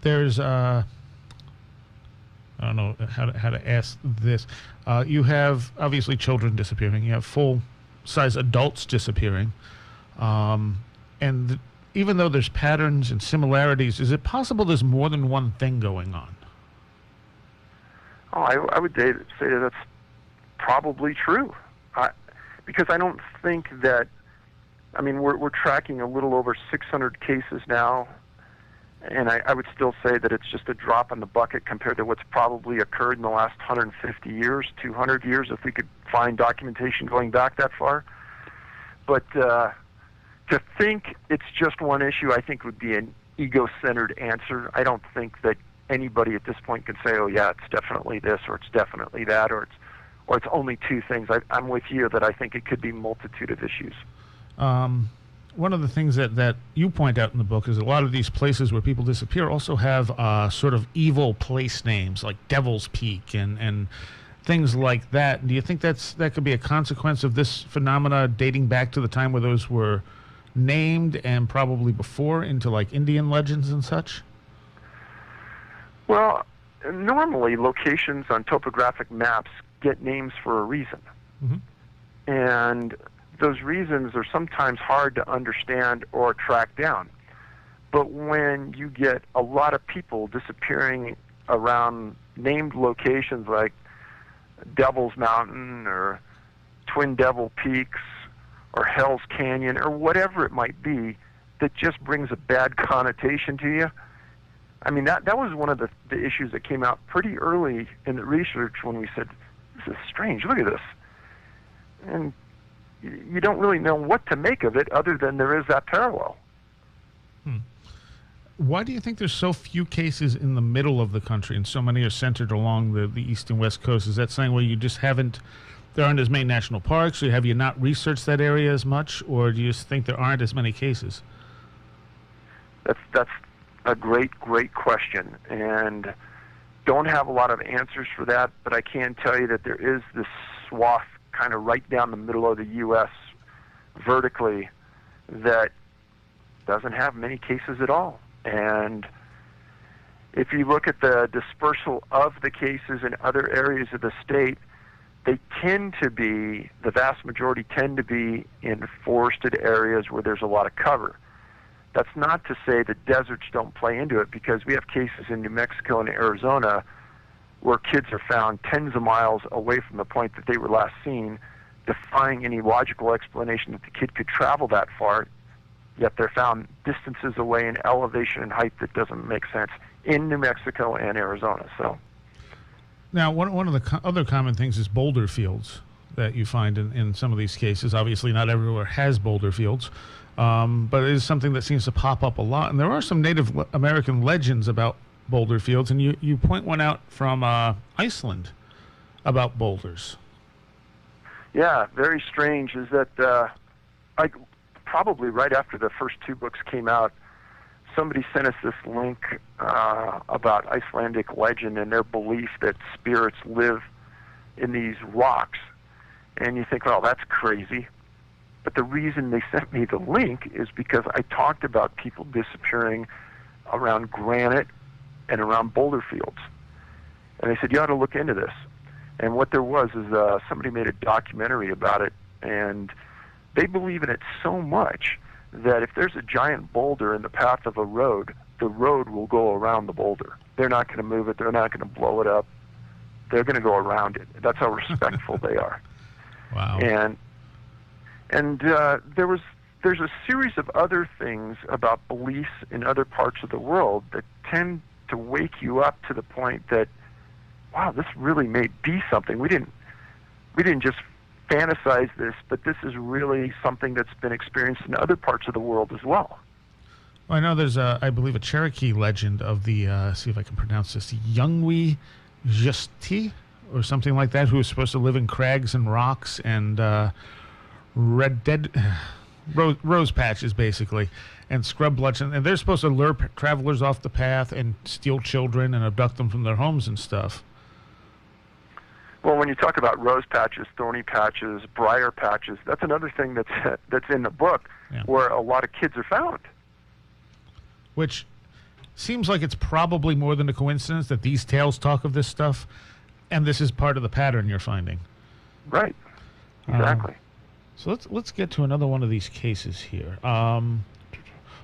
There's I don't know how to ask this. You have obviously children disappearing. You have full-size adults disappearing, and even though there's patterns and similarities, is it possible there's more than one thing going on? Oh, I would say that that's probably true, because I don't think that. I mean, we're tracking a little over 600 cases now, and I would still say that it's just a drop in the bucket compared to what's probably occurred in the last 150 years, 200 years, if we could find documentation going back that far. But to think it's just one issue, I think, would be an ego-centered answer. I don't think that anybody at this point can say, oh, yeah, it's definitely this, or it's definitely that, or it's only two things. I'm with you that I think it could be a multitude of issues. One of the things that you point out in the book is a lot of these places where people disappear also have sort of evil place names, like Devil's Peak and things like that. Do you think that could be a consequence of this phenomena dating back to the time where those were named, and probably before into like Indian legends and such? Well, normally locations on topographic maps get names for a reason. Mm-hmm. And those reasons are sometimes hard to understand or track down. But when you get a lot of people disappearing around named locations like Devil's Mountain or Twin Devil Peaks or Hell's Canyon or whatever it might be, that just brings a bad connotation to you. I mean, that was one of the issues that came out pretty early in the research when we said, this is strange, look at this. And you don't really know what to make of it other than there is that parallel. Why do you think there's so few cases in the middle of the country and so many are centered along the east and west coast? Is that saying, well, you just haven't, there aren't as many national parks, or have you not researched that area as much, or do you just think there aren't as many cases? That's a great question, and don't have a lot of answers for that, but I can tell you that there is this swath kind of right down the middle of the U.S. vertically that doesn't have many cases at all. And if you look at the dispersal of the cases in other areas of the state, they tend to be, the vast majority tend to be in forested areas where there's a lot of cover. That's not to say that deserts don't play into it, because we have cases in New Mexico and Arizona where kids are found tens of miles away from the point that they were last seen, defying any logical explanation that the kid could travel that far, yet they're found distances away in elevation and height that doesn't make sense in New Mexico and Arizona. So, now, one of the other common things is boulder fields that you find in some of these cases. Obviously, not everywhere has boulder fields, but it is something that seems to pop up a lot. And there are some Native American legends about boulder fields, and you point one out from Iceland about boulders. Yeah, very strange is that probably right after the first two books came out, somebody sent us this link about Icelandic legend and their belief that spirits live in these rocks. And you think, well, that's crazy. But the reason they sent me the link is because I talked about people disappearing around granite and around boulder fields. And they said, you ought to look into this. And what there was is somebody made a documentary about it, and they believe in it so much that if there's a giant boulder in the path of a road, the road will go around the boulder. They're not going to move it. They're not going to blow it up. They're going to go around it. That's how respectful they are. Wow. And And there's a series of other things about beliefs in other parts of the world that tend to wake you up to the point that, wow, this really may be something. We didn't just fantasize this, but this is really something that's been experienced in other parts of the world as well. Well, I know there's, I believe, a Cherokee legend of the, see if I can pronounce this, Yungwi Justi, or something like that, who was supposed to live in crags and rocks and rose patches, basically, and scrub bloodshed. And they're supposed to lure travelers off the path and steal children and abduct them from their homes and stuff. Well, when you talk about rose patches, thorny patches, briar patches, that's another thing that's in the book, where a lot of kids are found. Which seems like it's probably more than a coincidence that these tales talk of this stuff, and this is part of the pattern you're finding. Right. Exactly. So let's get to another one of these cases here. One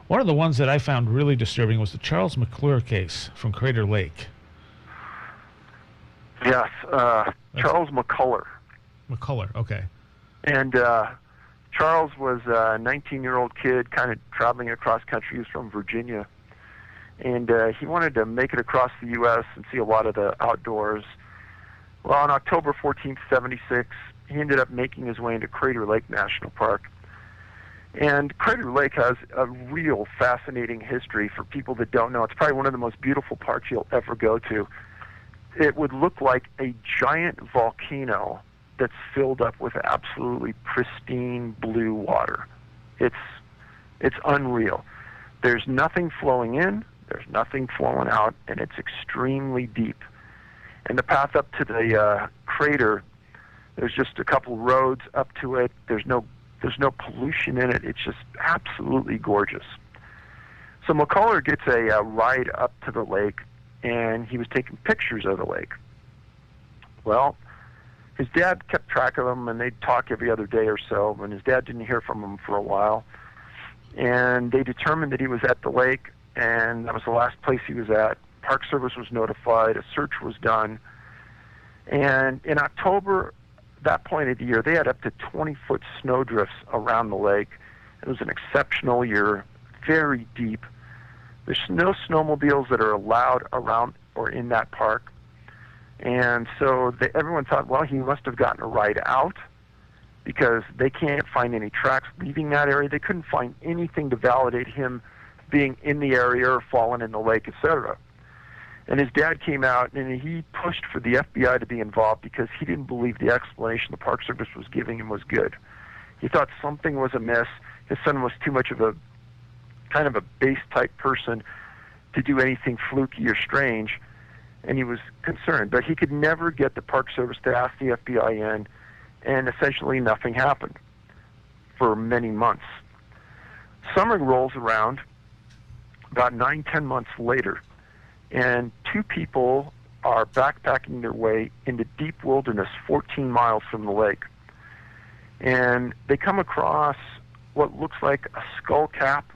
of the ones that I found really disturbing was the Charles Mcclure case from Crater Lake. Yes, Charles Mcclure. McCullough, okay. And Charles was a 19-year-old kid kind of traveling across country. He was from Virginia. And he wanted to make it across the U.S. and see a lot of the outdoors. Well, on October 14th, 76, he ended up making his way into Crater Lake National Park. And Crater Lake has a real fascinating history for people that don't know. It's probably one of the most beautiful parks you'll ever go to. It would look like a giant volcano that's filled up with absolutely pristine blue water. It's unreal. There's nothing flowing in, there's nothing flowing out, and it's extremely deep. And the path up to the crater, there's just a couple roads up to it. There's no pollution in it. It's just absolutely gorgeous. So McCullough gets a ride up to the lake, and he was taking pictures of the lake. Well, his dad kept track of him, and they'd talk every other day or so, and his dad didn't hear from him for a while. And they determined that he was at the lake, and that was the last place he was at. Park Service was notified, a search was done. And in October, that point of the year, they had up to 20-foot snowdrifts around the lake. It was an exceptional year, very deep. There's no snowmobiles that are allowed around or in that park. And so everyone thought, well, he must have gotten a ride out, because they can't find any tracks leaving that area. They couldn't find anything to validate him being in the area or fallen in the lake, etc. And his dad came out, and he pushed for the FBI to be involved because he didn't believe the explanation the Park Service was giving him was good. He thought something was amiss. His son was too much of a kind of a base-type person to do anything fluky or strange, and he was concerned. But he could never get the Park Service to ask the FBI in, and essentially nothing happened for many months. Summer rolls around about 9-10 months later, and two people are backpacking their way into deep wilderness 14 miles from the lake. And they come across what looks like a skull cap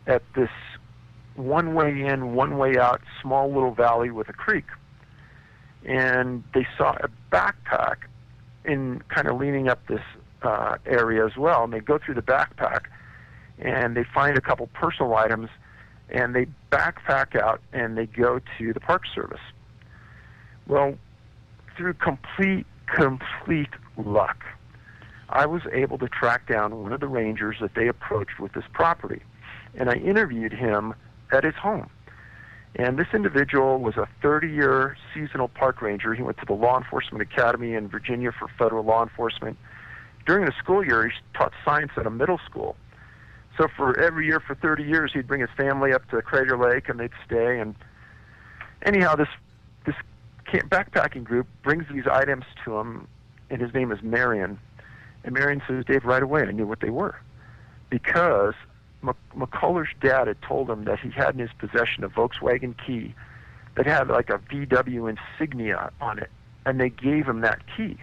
at this one-way in, one-way out, small little valley with a creek. And they saw a backpack in kind of leaning up this area as well. And they go through the backpack, and they find a couple personal items, and they backpack out, and they go to the Park Service. Well, through complete luck, I was able to track down one of the rangers that they approached with this property, and I interviewed him at his home. And this individual was a 30-year seasonal park ranger. He went to the Law Enforcement Academy in Virginia for federal law enforcement. During the school year, he taught science at a middle school. So for every year for 30 years, he'd bring his family up to Crater Lake, and they'd stay. And anyhow, this backpacking group brings these items to him, and his name is Marion. And Marion says, Dave, right away I knew what they were, because McCullough's dad had told him that he had in his possession a Volkswagen key that had like a VW insignia on it, and they gave him that key.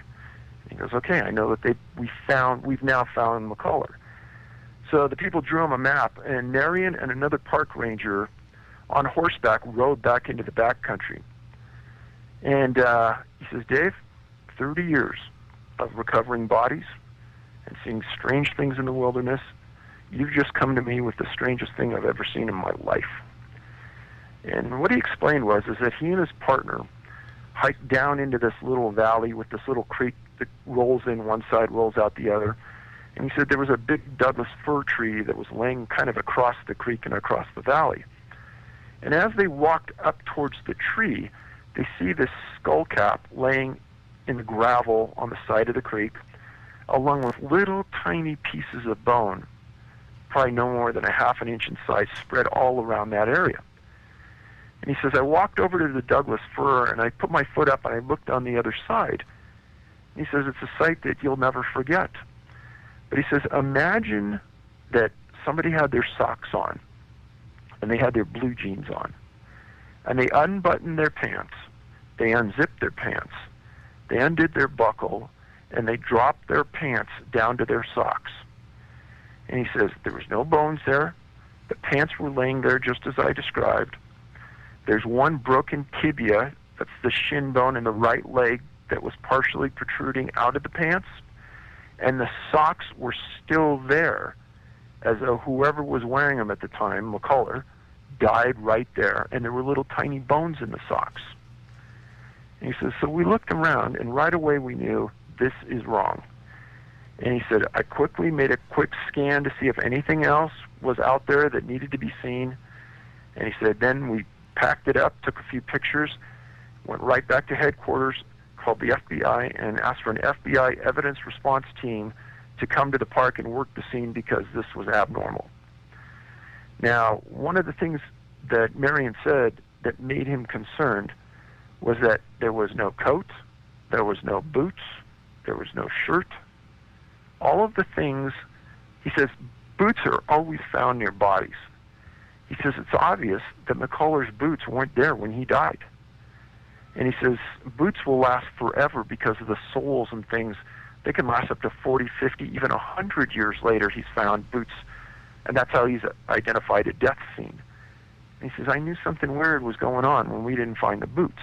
And he goes, okay, I know that we've now found McCullough. So the people drew him a map, and Marion and another park ranger on horseback rode back into the backcountry. And he says, Dave, 30 years of recovering bodies and seeing strange things in the wilderness, you've just come to me with the strangest thing I've ever seen in my life. And what he explained was is that he and his partner hiked down into this little valley with this little creek that rolls in one side, rolls out the other. And he said there was a big Douglas fir tree that was laying kind of across the creek and across the valley. And as they walked up towards the tree, they see this skull cap laying in the gravel on the side of the creek, along with little tiny pieces of bone, probably no more than a half an inch in size, spread all around that area. And he says, I walked over to the Douglas fir, and I put my foot up, and I looked on the other side. And he says, it's a sight that you'll never forget. But he says, imagine that somebody had their socks on, and they had their blue jeans on, and they unbuttoned their pants, they unzipped their pants, they undid their buckle, and they dropped their pants down to their socks. And he says, there was no bones there. The pants were laying there just as I described. There's one broken tibia, that's the shin bone in the right leg, that was partially protruding out of the pants. And the socks were still there, as though whoever was wearing them at the time, Mcclure, died right there. And there were little tiny bones in the socks. And he says, so we looked around, and right away we knew this is wrong. And he said, I quickly made a quick scan to see if anything else was out there that needed to be seen. And he said, then we packed it up, took a few pictures, went right back to headquarters, called the FBI, and asked for an FBI evidence response team to come to the park and work the scene because this was abnormal. Now, one of the things that Marion said that made him concerned was that there was no coat, there was no boots, there was no shirt. All of the things, he says, boots are always found near bodies. He says it's obvious that Mcclure's boots weren't there when he died. And he says boots will last forever because of the soles and things. They can last up to 40, 50, even 100 years later he's found boots. And that's how he's identified a death scene. And he says, I knew something weird was going on when we didn't find the boots.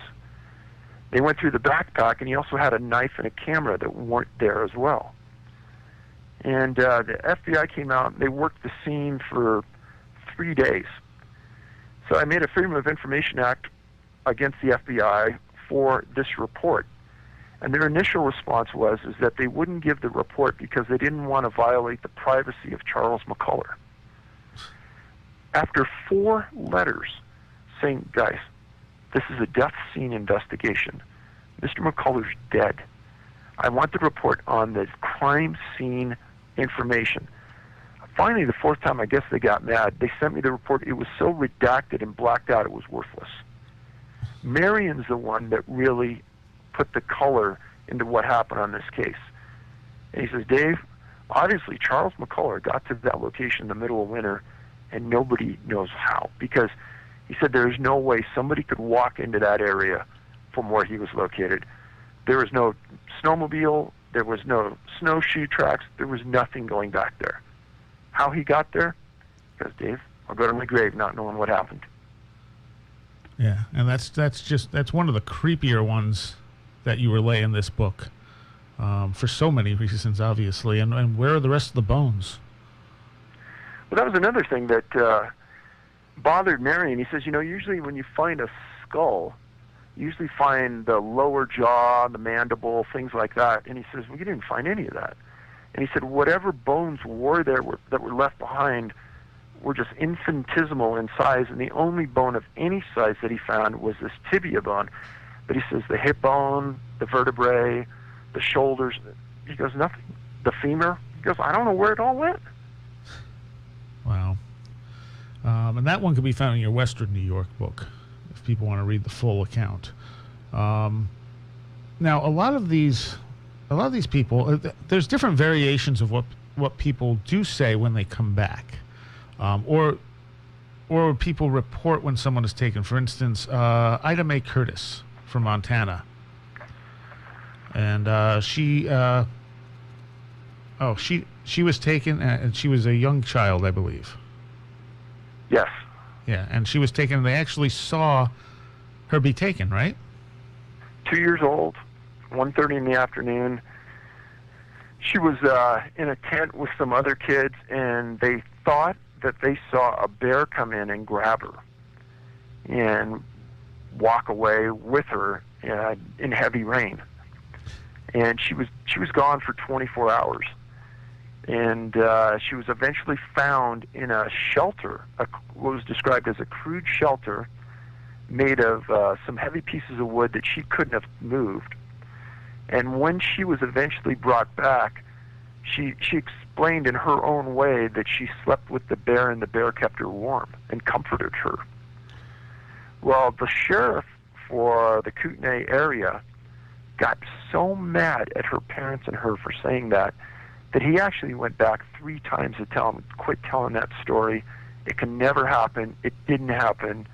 They went through the backpack, and he also had a knife and a camera that weren't there as well. And the FBI came out, and they worked the scene for 3 days. So I made a Freedom of Information Act against the FBI for this report. And their initial response was is that they wouldn't give the report because they didn't want to violate the privacy of Charles Mcclure. After 4 letters saying, guys, this is a death scene investigation. Mr. McCullough's dead. I want the report on the crime scene information. Finally, the 4th time, I guess they got mad. They sent me the report. It was so redacted and blacked out, it was worthless. Marion's the one that really put the color into what happened on this case. And he says, Dave, obviously Charles Mcclure got to that location in the middle of winter, and nobody knows how. Because he said there's no way somebody could walk into that area from where he was located. There was no snowmobile. There was no snowshoe tracks. There was nothing going back there. How he got there? Because, Dave, I'll go to my grave not knowing what happened. Yeah, and that's one of the creepier ones that you relay in this book, for so many reasons, obviously. And where are the rest of the bones? Well, that was another thing that bothered Marion. He says, usually when you find a skull, you usually find the lower jaw, the mandible, things like that. And he says, we didn't find any of that. And he said, whatever bones were there that were left behind were just infinitesimal in size, and the only bone of any size that he found was this tibia bone. But he says the hip bone, the vertebrae, the shoulders, he goes, nothing. The femur, he goes, I don't know where it all went. Wow. And that one can be found in your Western New York book, if people want to read the full account. Now, a lot of these people, there's different variations of what people do say when they come back, or people report when someone is taken. For instance, Ida Mae Curtis from Montana, and she was taken, and she was a young child, I believe. Yes. Yeah, and she was taken, and they actually saw her be taken, right? 2 years old, 1:30 in the afternoon. she was in a tent with some other kids, and they thought that they saw a bear come in and grab her and walk away with her in heavy rain. And she was gone for 24 hours. And she was eventually found in a shelter, what was described as a crude shelter made of some heavy pieces of wood that she couldn't have moved. And when she was eventually brought back, she explained in her own way that she slept with the bear and the bear kept her warm and comforted her. Well, the sheriff for the Kootenai area got so mad at her parents and her for saying that he actually went back 3 times to tell them, quit telling that story. It can never happen. It didn't happen.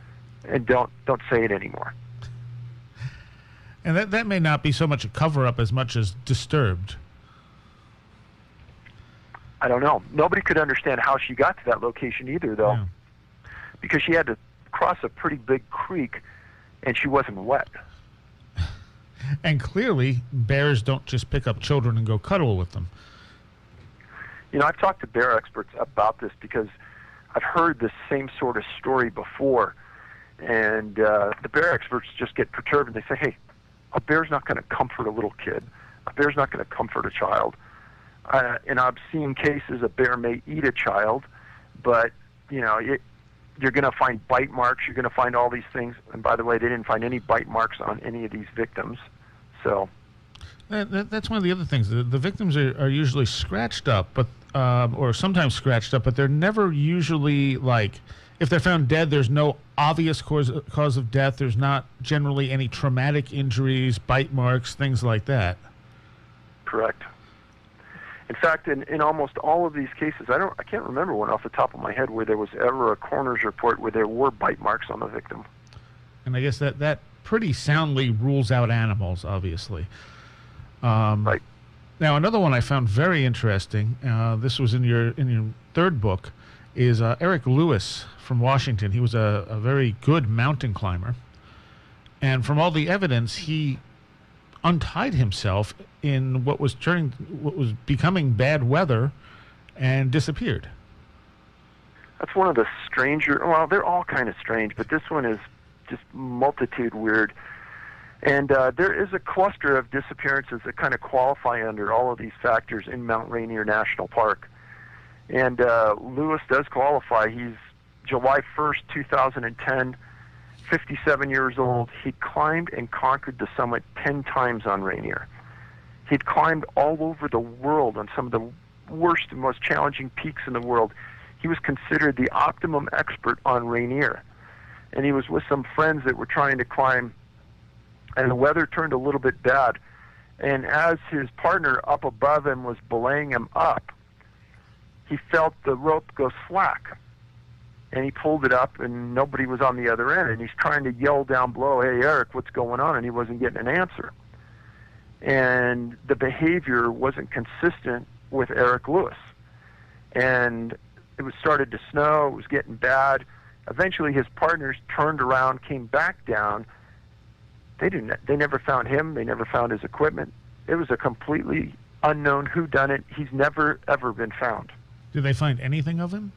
And don't say it anymore. And that may not be so much a cover-up as much as disturbed. I don't know. Nobody could understand how she got to that location either, though, Yeah. because she had to cross a pretty big creek, and she wasn't wet. And clearly, bears don't just pick up children and go cuddle with them. You know, I've talked to bear experts about this because I've heard this same sort of story before, and the bear experts just get perturbed, and they say, hey, a bear's not going to comfort a little kid. A bear's not going to comfort a child. In obscene cases, a bear may eat a child, but, you know, you're going to find bite marks. You're going to find all these things. And by the way, they didn't find any bite marks on any of these victims. So that's one of the other things. The victims are usually scratched up, but or sometimes scratched up, but they're never usually like, if they're found dead, there's no obvious cause of death. There's not generally any traumatic injuries, bite marks, things like that. Correct. In fact, in almost all of these cases, I can't remember one off the top of my head where there was ever a coroner's report where there were bite marks on the victim. And I guess that pretty soundly rules out animals, obviously. Right. Now, another one I found very interesting. This was in your third book, is Eric Lewis from Washington. He was a very good mountain climber, and from all the evidence, he untied himself in what was becoming bad weather and disappeared. That's one of the stranger, well, they're all kind of strange, but this one is just multitude weird. And there is a cluster of disappearances that kind of qualify under all of these factors in Mount Rainier National Park. And Lewis does qualify. He's July 1st, 2010, 57 years old. He climbed and conquered the summit 10 times on Rainier. He'd climbed all over the world on some of the worst and most challenging peaks in the world. He was considered the optimum expert on Rainier. And he was with some friends that were trying to climb, and the weather turned a little bit bad. And as his partner up above him was belaying him up, he felt the rope go slack. And he pulled it up, and nobody was on the other end. And he's trying to yell down below, hey, Eric, what's going on? And he wasn't getting an answer. And the behavior wasn't consistent with Eric Lewis. And it was started to snow. It was getting bad. Eventually, his partners turned around, came back down. They never found him. They never found his equipment. It was a completely unknown whodunit. He's never, ever been found. Did they find anything of him?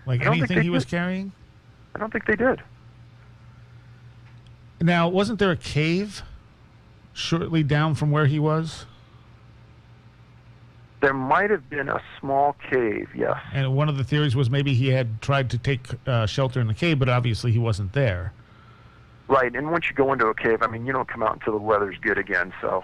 Like anything he was carrying? I don't think they did. Now, wasn't there a cave shortly down from where he was? There might have been a small cave, yes. And one of the theories was maybe he had tried to take shelter in the cave, but obviously he wasn't there. Right, and once you go into a cave, I mean, you don't come out until the weather's good again, so.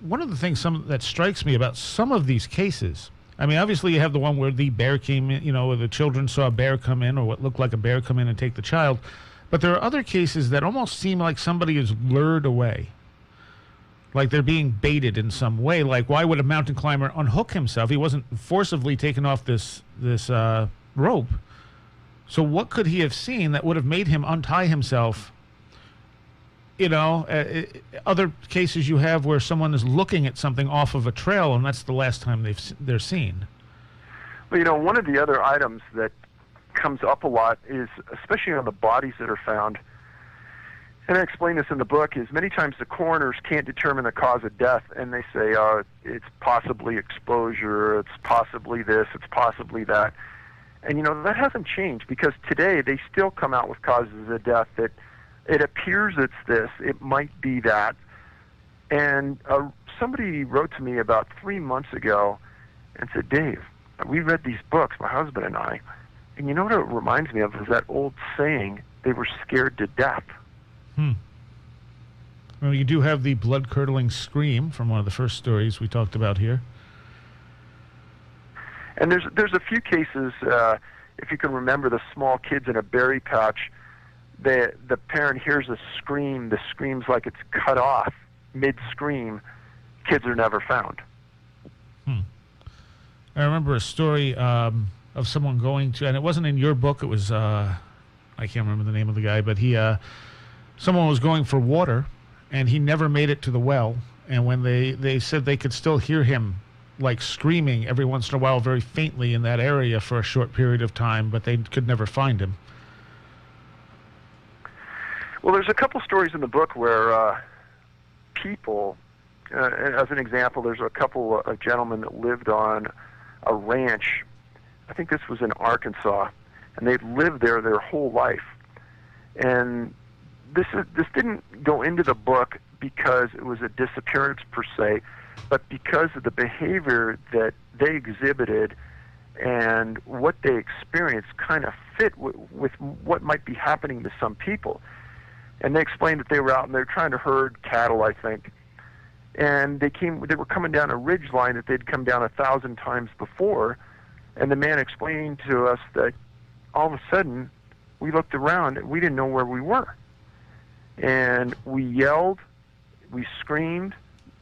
One of the things that strikes me about some of these cases, I mean, obviously you have the one where the bear came in, where the children saw a bear come in, or what looked like a bear come in and take the child. But there are other cases that almost seem like somebody is lured away. Like they're being baited in some way. Like, why would a mountain climber unhook himself? He wasn't forcibly taken off this rope. So what could he have seen that would have made him untie himself? Other cases you have where someone is looking at something off of a trail, and that's the last time they're seen. Well, one of the other items that comes up a lot is, especially on the bodies that are found, And I explain this in the book, is many times the coroners can't determine the cause of death, and they say, it's possibly exposure, it's possibly this, it's possibly that. And, that hasn't changed, because today they still come out with causes of death that it appears it's this, it might be that. And somebody wrote to me about 3 months ago and said, Dave, we read these books, my husband and I, and you know what it reminds me of is that old saying, they were scared to death. Well, you do have the blood-curdling scream from one of the first stories we talked about here. And there's a few cases, if you can remember the small kids in a berry patch, the parent hears a scream, the scream's like it's cut off, mid-scream, kids are never found. I remember a story of someone going to, and it wasn't in your book, it was, I can't remember the name of the guy, but someone was going for water, and he never made it to the well. And when they said they could still hear him, like, screaming every once in a while very faintly in that area for a short period of time, but they could never find him. Well, there's a couple stories in the book where people, as an example, there's a couple of gentlemen that lived on a ranch. I think this was in Arkansas, and they'd lived there their whole life. And this didn't go into the book because it was a disappearance per se, but because of the behavior that they exhibited and what they experienced kind of fit with what might be happening to some people. And they explained that they were out and they were trying to herd cattle, I think. And they were coming down a ridge line that they'd come down 1,000 times before. And the man explained to us that all of a sudden we looked around and we didn't know where we were. And we yelled, we screamed,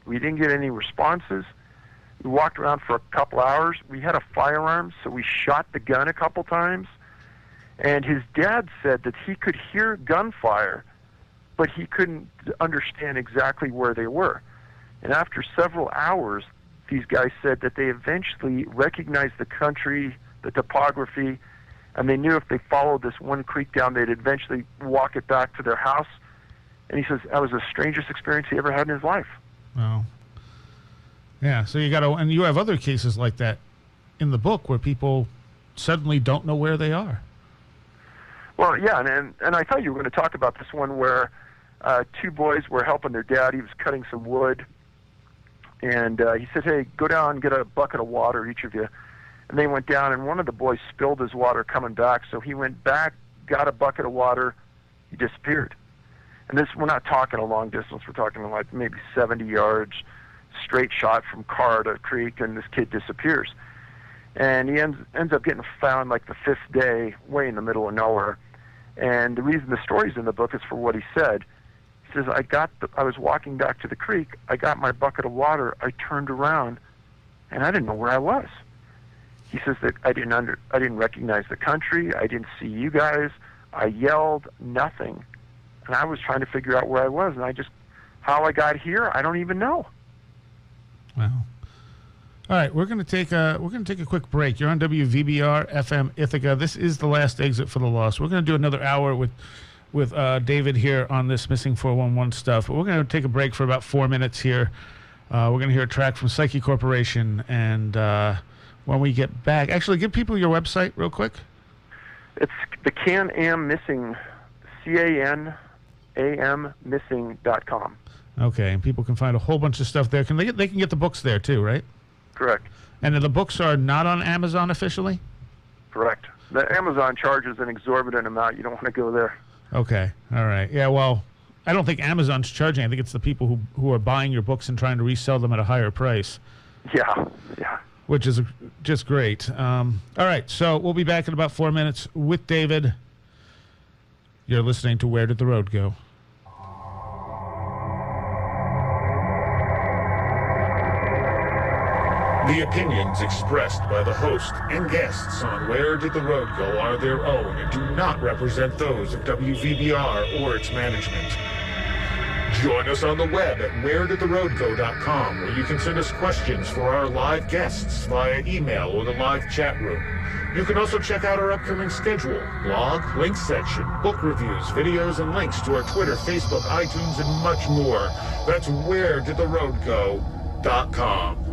we didn't get any responses. We walked around for a couple hours. We had a firearm, so we shot the gun a couple times. And his dad said that he could hear gunfire, but he couldn't understand exactly where they were. And after several hours, these guys said that they eventually recognized the country, the topography, and they knew if they followed this one creek down, they'd eventually walk it back to their house. And he says that was the strangest experience he ever had in his life. Wow. Yeah, so and you have other cases like that in the book where people suddenly don't know where they are. Well, yeah, and I thought you were going to talk about this one where two boys were helping their dad. He was cutting some wood, and he said, hey, go down and get a bucket of water, each of you. And they went down, and one of the boys spilled his water coming back, so he went back, got a bucket of water, he disappeared. And we're not talking a long distance, we're talking like maybe 70 yards, straight shot from car to creek, and this kid disappears. And he ends up getting found like the 5th day, way in the middle of nowhere. And the reason the story's in the book is for what he said. He says, I was walking back to the creek, I got my bucket of water, I turned around, and I didn't know where I was. He says that I didn't recognize the country, I didn't see you guys, I yelled, nothing. And I was trying to figure out where I was, and how I got here, I don't even know. Wow. All right, we're going to take a quick break. You're on WVBR FM Ithaca. This is the last exit for the lost. We're going to do another hour with David here on this missing 411 stuff. But we're going to take a break for about 4 minutes here. We're going to hear a track from Psyche Corporation, and when we get back, actually, give people your website real quick. It's the Can-Am Missing, CANAM Missing.com. Okay, and people can find a whole bunch of stuff there. They can get the books there too, right? Correct. And the books are not on Amazon officially? Correct. The Amazon charges an exorbitant amount. You don't want to go there. Okay. All right. Yeah, well, I don't think Amazon's charging. I think it's the people who are buying your books and trying to resell them at a higher price. Yeah. Which is just great. All right, so we'll be back in about 4 minutes with David. You're listening to Where Did the Road Go? The opinions expressed by the host and guests on Where Did the Road Go are their own and do not represent those of WVBR or its management. Join us on the web at wheredidtheroadgo.com, where you can send us questions for our live guests via email or the live chat room. You can also check out our upcoming schedule, blog, links section, book reviews, videos, and links to our Twitter, Facebook, iTunes, and much more. That's wheredidtheroadgo.com.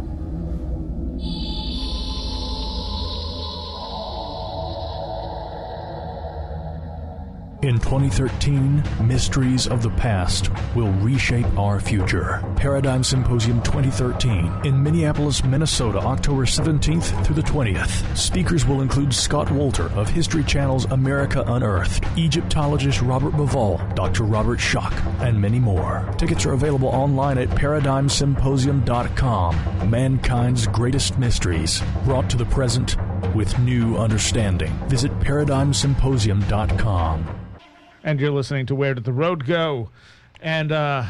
In 2013, Mysteries of the Past will reshape our future. Paradigm Symposium 2013 in Minneapolis, Minnesota, October 17th through the 20th. Speakers will include Scott Wolter of History Channel's America Unearthed, Egyptologist Robert Bauval, Dr. Robert Schock, and many more. Tickets are available online at ParadigmSymposium.com. Mankind's greatest mysteries brought to the present with new understanding. Visit ParadigmSymposium.com. And you're listening to Where Did the Road Go? And the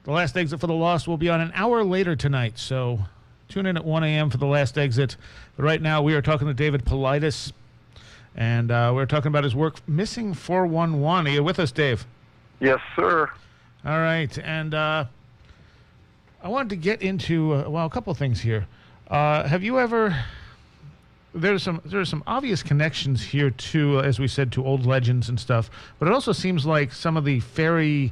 last exit for the Lost will be on an hour later tonight, so tune in at 1 a.m. for the last exit. But right now we are talking to David Paulides, and we're talking about his work, Missing 411. Are you with us, Dave? Yes, sir. All right, and I wanted to get into, a couple of things here. Have you ever... There's some obvious connections here too, as we said, to old legends and stuff. But it also seems like some of the fairy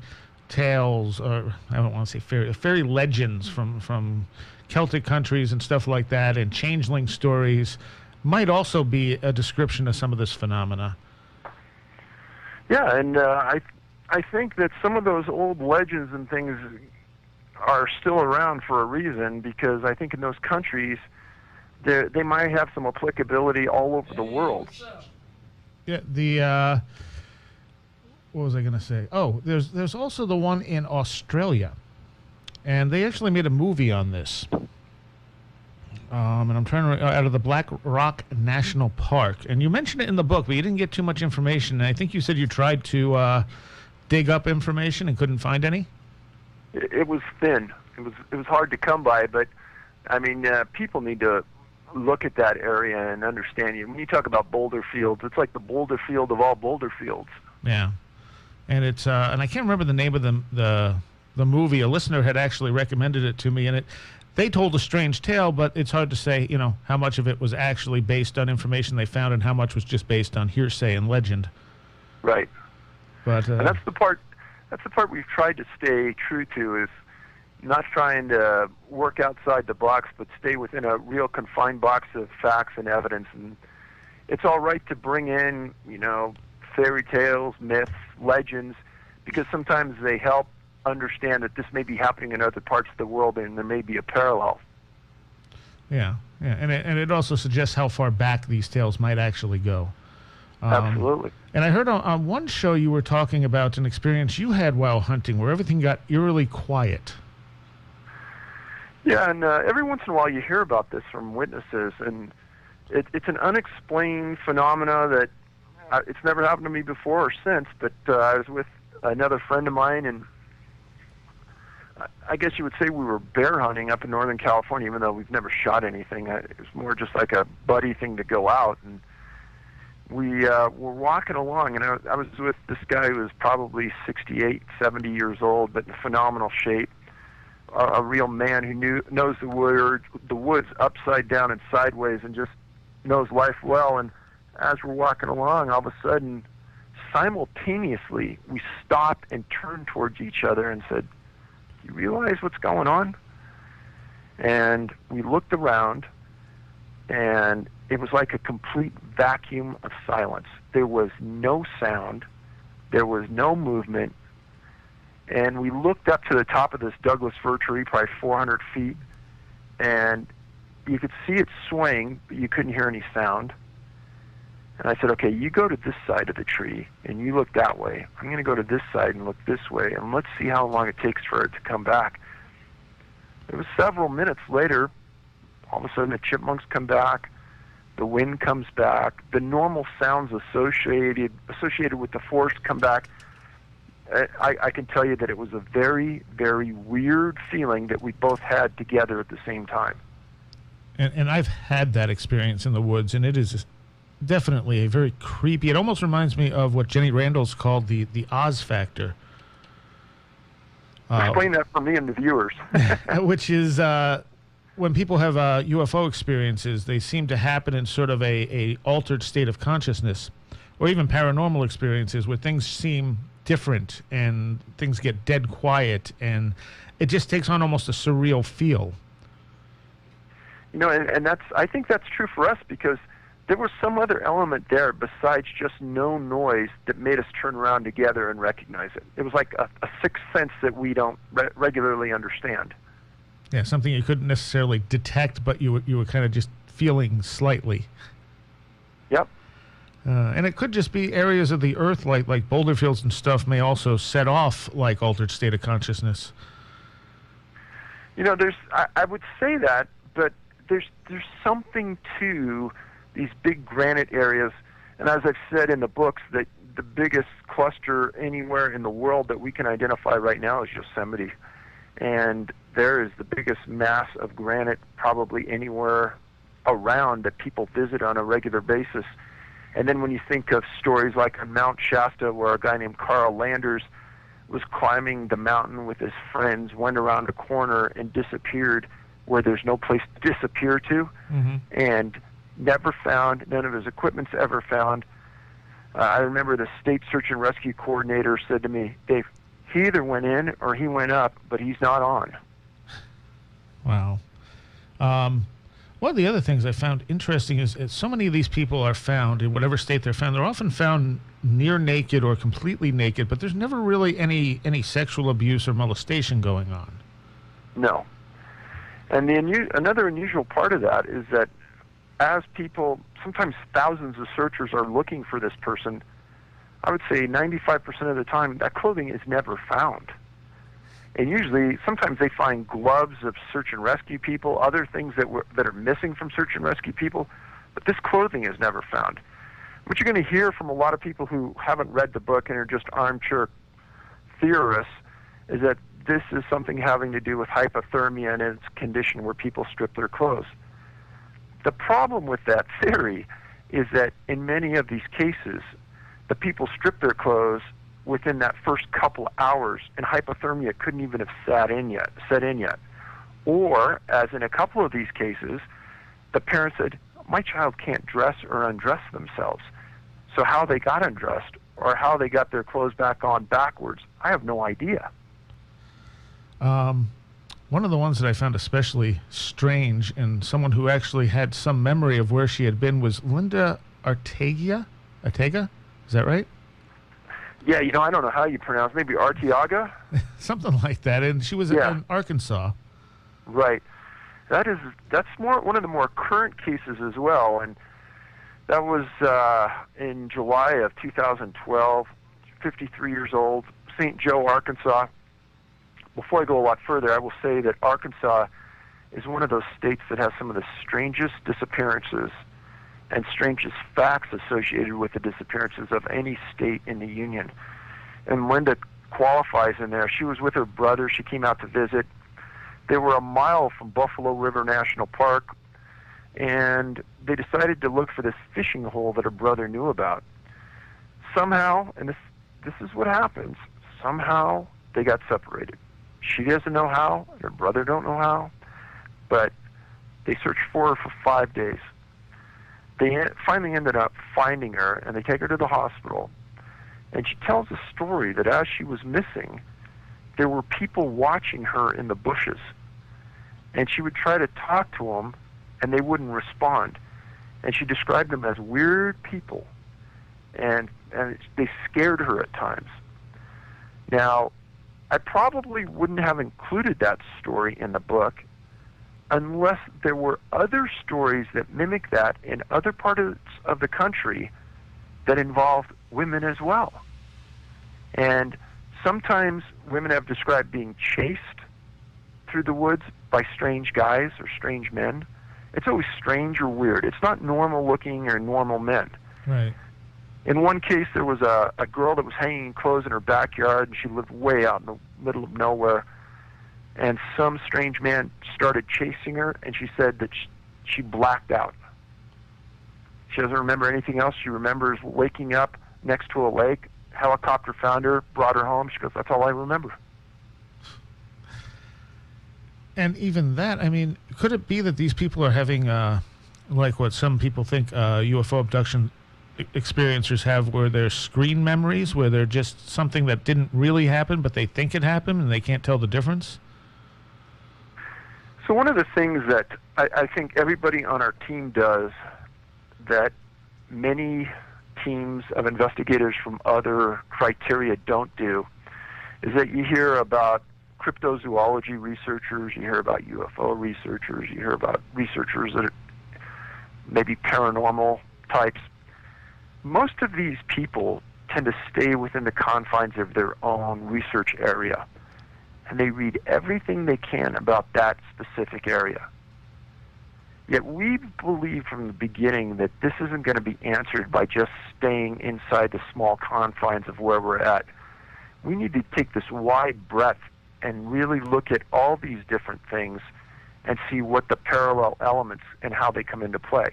tales, or I don't want to say fairy legends from Celtic countries and stuff like that, and changeling stories, might also be a description of some of this phenomena. Yeah, and I think that some of those old legends and things are still around for a reason, because I think in those countries, they might have some applicability all over the world. Yeah, what was I going to say? Oh, there's also the one in Australia, and they actually made a movie on this. And I'm trying to out of the Black Rock National Park, and you mentioned it in the book, but you didn't get too much information. And I think you said you tried to dig up information and couldn't find any. It was thin. It was hard to come by, but I mean, people need to look at that area and understand you. When you talk about Boulder Fields, it's like the Boulder Field of all Boulder Fields. Yeah, and it's and I can't remember the name of the movie. A listener had actually recommended it to me, and they told a strange tale, but it's hard to say, how much of it was actually based on information they found and how much was just based on hearsay and legend. Right. But and that's the part we've tried to stay true to, is not trying to work outside the box, but stay within a real confined box of facts and evidence. And it's all right to bring in, fairy tales, myths, legends, because sometimes they help understand that this may be happening in other parts of the world, and there may be a parallel. Yeah, and it also suggests how far back these tales might actually go. Absolutely. And I heard on one show you were talking about an experience you had while hunting where everything got eerily quiet. Yeah, and every once in a while you hear about this from witnesses, and it's an unexplained phenomena that it's never happened to me before or since, but I was with another friend of mine, and I guess you would say we were bear hunting up in Northern California, even though we've never shot anything. It was more just like a buddy thing to go out, and we were walking along, and I was with this guy who was probably 68, 70 years old, but in phenomenal shape. A real man who knows the woods upside down and sideways, and just knows life well. And as we're walking along, all of a sudden, simultaneously, we stopped and turned towards each other and said, "You realize what's going on?" And we looked around, and it was like a complete vacuum of silence. There was no sound. There was no movement. And we looked up to the top of this Douglas fir tree, probably 400 feet, and you could see it swaying, but you couldn't hear any sound. And I said, "Okay, you go to this side of the tree, and you look that way. I'm going to go to this side and look this way, and let's see how long it takes for it to come back." It was several minutes later, all of a sudden the chipmunks come back, the wind comes back, the normal sounds associated with the forest come back. I can tell you that it was a very, very weird feeling that we both had together at the same time. And I've had that experience in the woods, and it is definitely a very creepy. It almost reminds me of what Jenny Randall's called the Oz factor. Explain that for me and the viewers. Which is when people have UFO experiences, they seem to happen in sort of a altered state of consciousness, or even paranormal experiences where things seem different and things get dead quiet, and it just takes on almost a surreal feel. You know, and I think that's true for us, because there was some other element there besides just no noise that made us turn around together and recognize it. It was like a sixth sense that we don't regularly understand. Yeah, something you couldn't necessarily detect, but you were kind of just feeling slightly. Yep. And it could just be areas of the Earth, like Boulder Fields and stuff, may also set off like altered state of consciousness. You know, I would say that, but there's something to these big granite areas, and as I've said in the books, that the biggest cluster anywhere in the world that we can identify right now is Yosemite, and there is the biggest mass of granite probably anywhere around that people visit on a regular basis. And then when you think of stories like on Mount Shasta, where a guy named Carl Landers was climbing the mountain with his friends, went around a corner and disappeared where there's no place to disappear to, and never found, none of his equipment's ever found. I remember the state search and rescue coordinator said to me, Dave, he either went in or he went up, but he's not on. Wow. One of the other things I found interesting is so many of these people are found in whatever state they're found. They're often found near naked or completely naked, but there's never really any sexual abuse or molestation going on. No. And another unusual part of that is that as people, sometimes thousands of searchers are looking for this person, I would say 95% of the time that clothing is never found. And usually, sometimes they find gloves of search and rescue people, other things that are missing from search and rescue people, but this clothing is never found. What you're going to hear from a lot of people who haven't read the book and are just armchair theorists is that this is something having to do with hypothermia and its condition where people strip their clothes. The problem with that theory is that in many of these cases, the people strip their clothes within that first couple hours, and hypothermia couldn't even have set in yet. Or, as in a couple of these cases, the parent said, my child can't dress or undress themselves. So how they got undressed or how they got their clothes back on backwards, I have no idea. One of the ones that I found especially strange, and someone who actually had some memory of where she had been, was Linda Artegia? Ortega? Is that right? Yeah, you know, I don't know how you pronounce it. Maybe Arteaga? Something like that. And she was in Arkansas. Right. That's one of the more current cases as well. And that was in July of 2012, 53 years old, St. Joe, Arkansas. Before I go a lot further, I will say that Arkansas is one of those states that has some of the strangest disappearances and strangest facts associated with the disappearances of any state in the Union. And Linda qualifies in there. She was with her brother. She came out to visit. They were a mile from Buffalo River National Park, and they decided to look for this fishing hole that her brother knew about. Somehow, and this is what happens, somehow they got separated. She doesn't know how, and her brother don't know how, but they searched for her for 5 days. They finally ended up finding her, and they take her to the hospital. And she tells a story that as she was missing, there were people watching her in the bushes. And she would try to talk to them, and they wouldn't respond. And she described them as weird people. And they scared her at times. Now, I probably wouldn't have included that story in the book unless there were other stories that mimic that in other parts of the country that involved women as well. And sometimes women have described being chased through the woods by strange guys or strange men. It's always strange or weird. It's not normal looking or normal men. Right. In one case, there was a girl that was hanging clothes in her backyard, and she lived way out in the middle of nowhere. And some strange man started chasing her, and she said that she blacked out. She doesn't remember anything else. She remembers waking up next to a lake. Helicopter found her, brought her home. She goes, that's all I remember. And even that, I mean, could it be that these people are having, like what some people think UFO abduction experiencers have, where they're screen memories, where they're just something that didn't really happen, but they think it happened and they can't tell the difference? So one of the things that I think everybody on our team does that many teams of investigators from other criteria don't do is that you hear about cryptozoology researchers, you hear about UFO researchers, you hear about researchers that are maybe paranormal types. Most of these people tend to stay within the confines of their own research area, and they read everything they can about that specific area. Yet we believe from the beginning that this isn't going to be answered by just staying inside the small confines of where we're at. We need to take this wide breadth and really look at all these different things and see what the parallel elements and how they come into play.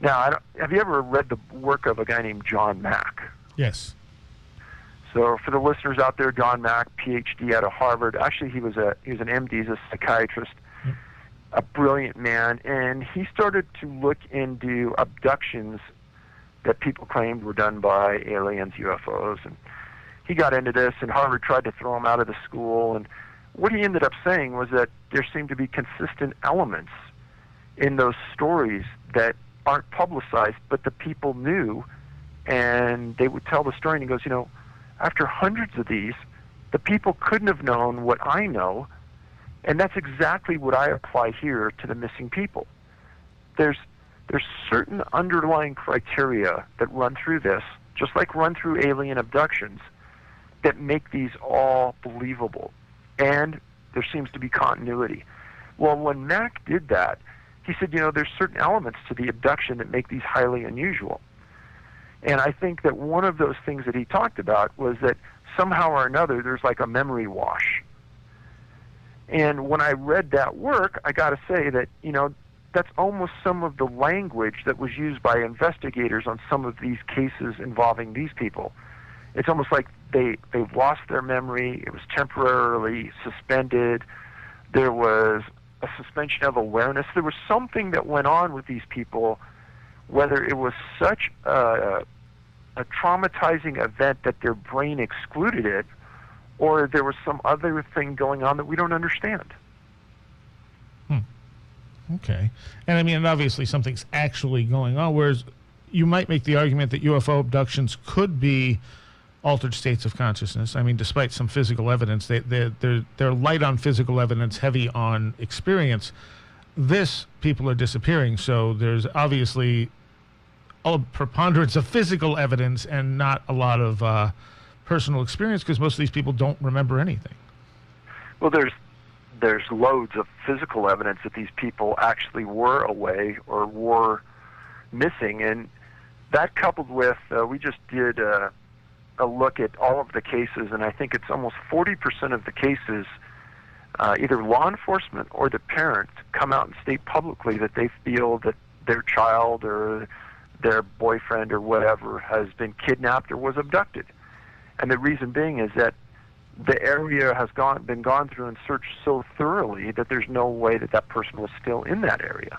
Now, have you ever read the work of a guy named John Mack? Yes. So for the listeners out there, John Mack, Ph.D. out of Harvard. Actually, he was an MD, he's a psychiatrist, a brilliant man, and he started to look into abductions that people claimed were done by aliens, UFOs, and he got into this, and Harvard tried to throw him out of the school, and what he ended up saying was that there seemed to be consistent elements in those stories that aren't publicized, but the people knew, and they would tell the story, and he goes, you know, after hundreds of these, the people couldn't have known what I know, and that's exactly what I apply here to the missing people. There's certain underlying criteria that run through this, just like run through alien abductions, that make these all believable, and there seems to be continuity. Well, when Mack did that, he said, you know, there's certain elements to the abduction that make these highly unusual. And I think that one of those things that he talked about was that somehow or another there's like a memory wash. And when I read that work, I got to say that, you know, that's almost some of the language that was used by investigators on some of these cases involving these people. It's almost like they've lost their memory, it was temporarily suspended, there was a suspension of awareness. There was something that went on with these people, whether it was such a traumatizing event that their brain excluded it, or there was some other thing going on that we don't understand. Okay. And I mean, obviously something's actually going on, whereas you might make the argument that UFO abductions could be altered states of consciousness. I mean, despite some physical evidence, they're light on physical evidence, heavy on experience. People are disappearing, so there's obviously a preponderance of physical evidence and not a lot of personal experience, because most of these people don't remember anything. Well, there's loads of physical evidence that these people actually were away or were missing, and that coupled with, we just did a look at all of the cases, and I think it's almost 40% of the cases, either law enforcement or the parent come out and state publicly that they feel that their child or their boyfriend or whatever has been kidnapped or was abducted. And the reason being is that the area has been gone through and searched so thoroughly that there's no way that person was still in that area.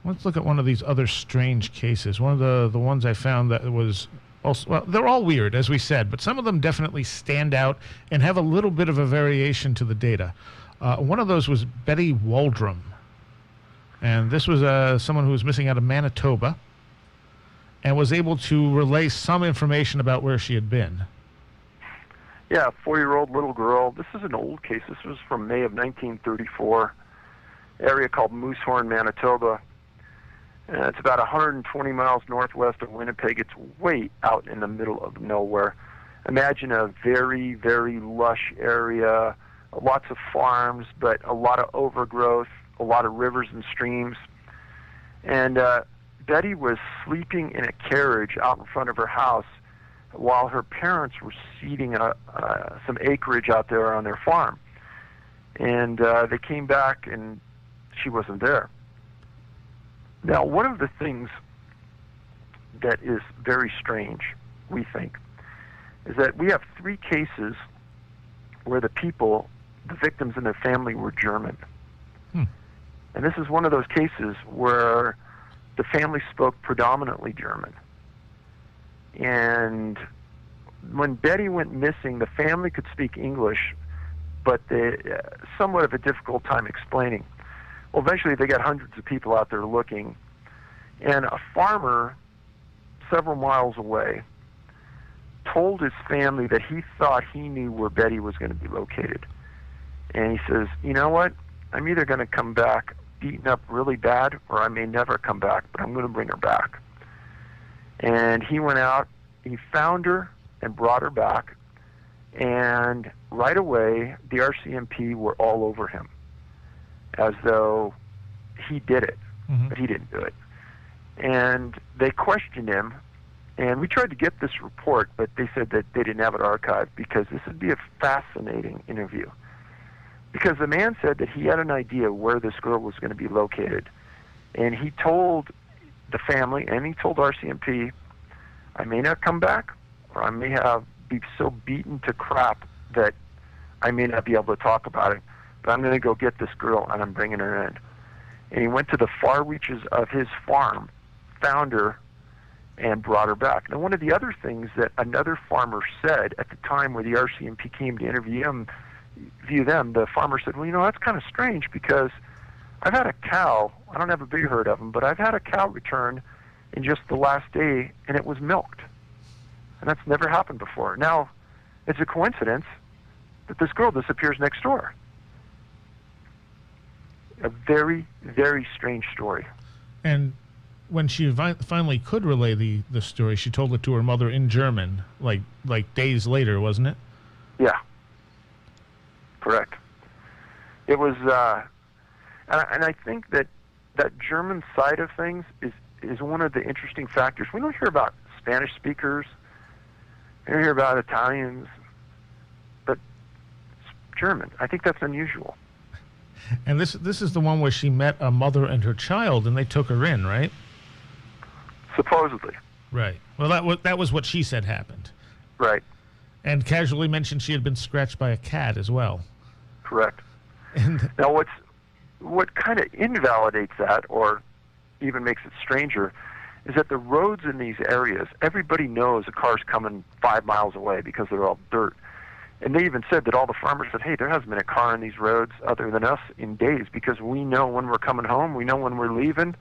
Let's look at one of these other strange cases. One of the ones I found that was also, well, they're all weird, as we said, but some of them definitely stand out and have a little bit of a variation to the data. One of those was Betty Waldrum. And this was someone who was missing out of Manitoba and was able to relay some information about where she had been. Yeah, a 4-year-old little girl. This is an old case. This was from May of 1934, area called Moosehorn, Manitoba. It's about 120 miles northwest of Winnipeg. It's way out in the middle of nowhere. Imagine a very, very lush area, lots of farms, but a lot of overgrowth, a lot of rivers and streams. And Betty was sleeping in a carriage out in front of her house while her parents were seeding some acreage out there on their farm. And they came back and she wasn't there. Now, one of the things that is very strange, we think, is that we have 3 cases where the victims and their family were German. Hmm. And this is one of those cases where the family spoke predominantly German. And when Betty went missing, the family could speak English, but they somewhat of a difficult time explaining. Well, eventually they got hundreds of people out there looking, and a farmer several miles away told his family that he thought he knew where Betty was going to be located. And he says, you know what? I'm either going to come back beaten up really bad, or I may never come back, but I'm going to bring her back. And he went out, he found her and brought her back, and right away the RCMP were all over him, as though he did it, but he didn't do it. And they questioned him, and we tried to get this report, but they said that they didn't have it archived because this would be a fascinating interview. Because the man said that he had an idea where this girl was going to be located, and he told the family, and he told RCMP, I may not come back, or I may be so beaten to crap that I may not be able to talk about it, but I'm going to go get this girl, and I'm bringing her in. And he went to the far reaches of his farm, found her, and brought her back. Now, one of the other things that another farmer said at the time where the RCMP came to interview them, the farmer said, well, you know, that's kind of strange because I've had a cow, I don't have a big herd of them, but I've had a cow return in just the last day, and it was milked. And that's never happened before. Now, it's a coincidence that this girl disappears next door. A very, very strange story. And when she finally could relay the story, she told it to her mother in German, like days later, wasn't it? Yeah. Correct. It was, and I think that German side of things is one of the interesting factors. We don't hear about Spanish speakers. We don't hear about Italians, but German. I think that's unusual. And this is the one where she met a mother and her child, and they took her in, right? Supposedly. Right. Well, that was what she said happened. Right. And casually mentioned she had been scratched by a cat as well. Correct. And now, what kind of invalidates that, or even makes it stranger, is that the roads in these areas, everybody knows a car's coming 5 miles away because they're all dirt. And they even said that all the farmers said, hey, there hasn't been a car on these roads other than us in days because we know when we're coming home, we know when we're leaving.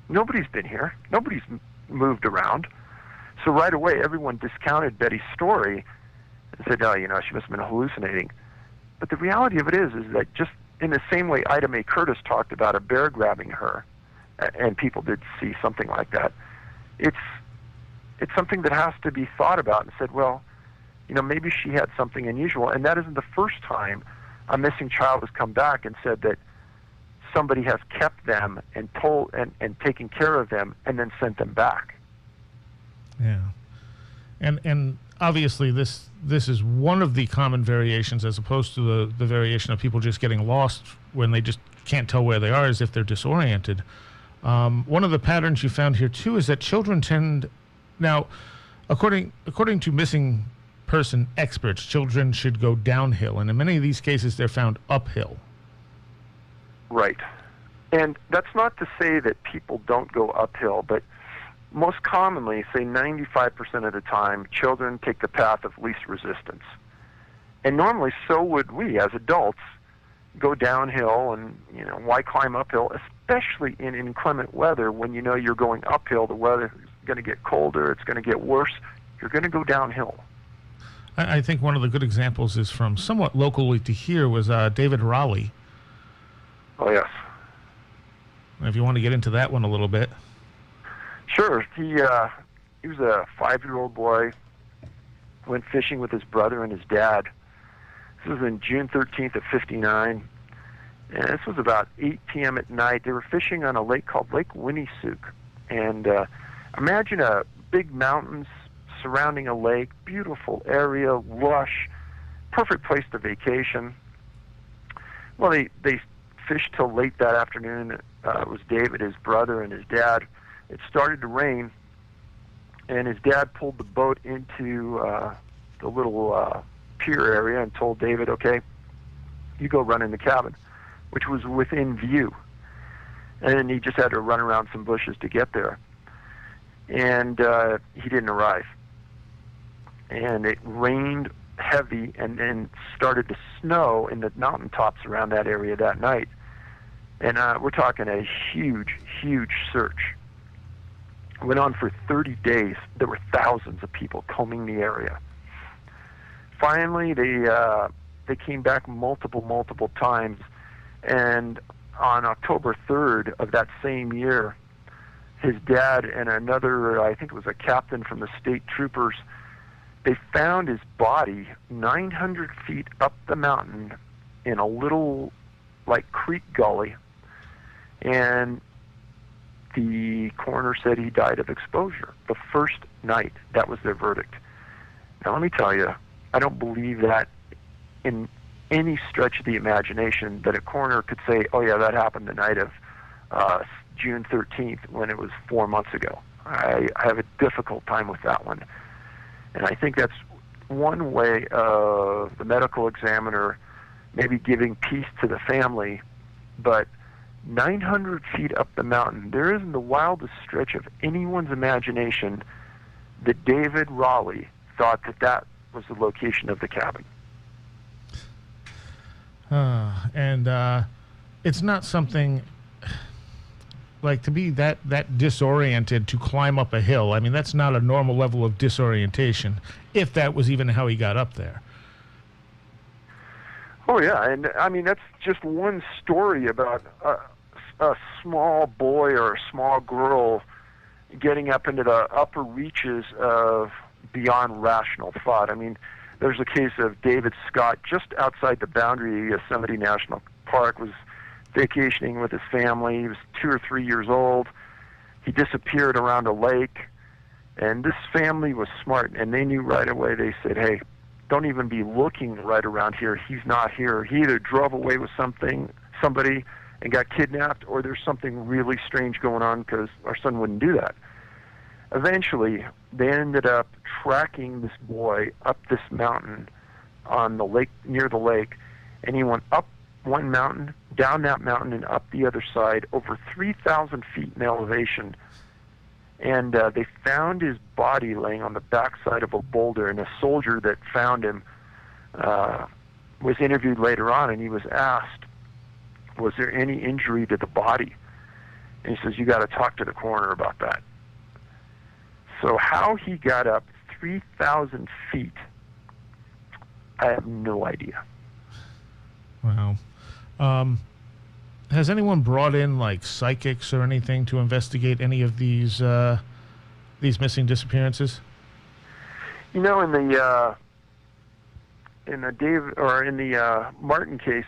Nobody's been here. Nobody's moved around. So right away, everyone discounted Betty's story and said, oh, you know, she must have been hallucinating. But the reality of it is that just in the same way Ida Mae Curtis talked about a bear grabbing her, and people did see something like that, it's something that has to be thought about and said, well, you know, maybe she had something unusual. And that isn't the first time a missing child has come back and said that somebody has kept them and told and taken care of them and then sent them back. Yeah. And obviously this is one of the common variations, as opposed to the variation of people just getting lost when they just can't tell where they are, as if they're disoriented. One of the patterns you found here too is that children tend, now according to missing person experts, children should go downhill, and in many of these cases they're found uphill. Right. And that's not to say that people don't go uphill, but most commonly, say 95% of the time, children take the path of least resistance. And normally, so would we as adults go downhill, and, you know, why climb uphill, especially in inclement weather when you know you're going uphill, the weather is going to get colder, it's going to get worse, you're going to go downhill. I think one of the good examples is from somewhat locally to here was David Raleigh. Oh, yes. If you want to get into that one a little bit. Sure. He was a 5-year-old boy, went fishing with his brother and his dad. This was in June 13th of 59. And this was about 8 p.m. at night. They were fishing on a lake called Lake Winnisook. And imagine a big mountains surrounding a lake, beautiful area, lush, perfect place to vacation. Well, they fished till late that afternoon. It was David, his brother, and his dad. It started to rain, and his dad pulled the boat into the little pier area and told David, okay, you go run in the cabin, which was within view. And he just had to run around some bushes to get there. And he didn't arrive. And it rained heavy and then started to snow in the mountaintops around that area that night. And we're talking a huge, huge search. It went on for 30 days. There were thousands of people combing the area. Finally, they came back multiple times, and on October 3rd of that same year, his dad and another, I think it was a captain from the state troopers, they found his body 900 feet up the mountain in a little, like, creek gully, and the coroner said he died of exposure the first night. That was their verdict. Now, let me tell you, I don't believe that in any stretch of the imagination that a coroner could say, oh, yeah, that happened the night of June 13th when it was 4 months ago. I have a difficult time with that one. And I think that's one way of the medical examiner maybe giving peace to the family, but 900 feet up the mountain, there isn't the wildest stretch of anyone's imagination that David Raleigh thought that that was the location of the cabin. And it's not something like to be that disoriented to climb up a hill. I mean, that's not a normal level of disorientation, if that was even how he got up there. Oh, yeah, and I mean, that's just one story about a small boy or a small girl getting up into the upper reaches of beyond rational thought. I mean, there's a case of David Scott just outside the boundary of Yosemite National Park, was vacationing with his family. He was 2 or 3 years old. He disappeared around a lake, and this family was smart, and they knew right away. They said, hey, don't even be looking right around here. He's not here. He either drove away with somebody and got kidnapped, or there's something really strange going on, because our son wouldn't do that. Eventually, they ended up tracking this boy up this mountain on the lake, near the lake, and he went up one mountain, down that mountain, and up the other side, over 3,000 feet in elevation. And they found his body laying on the backside of a boulder, and a soldier that found him was interviewed later on, and he was asked, was there any injury to the body? And he says, you got to talk to the coroner about that. So how he got up 3,000 feet, I have no idea. Wow. Has anyone brought in, like, psychics or anything to investigate any of these missing disappearances? You know, in the Martin case,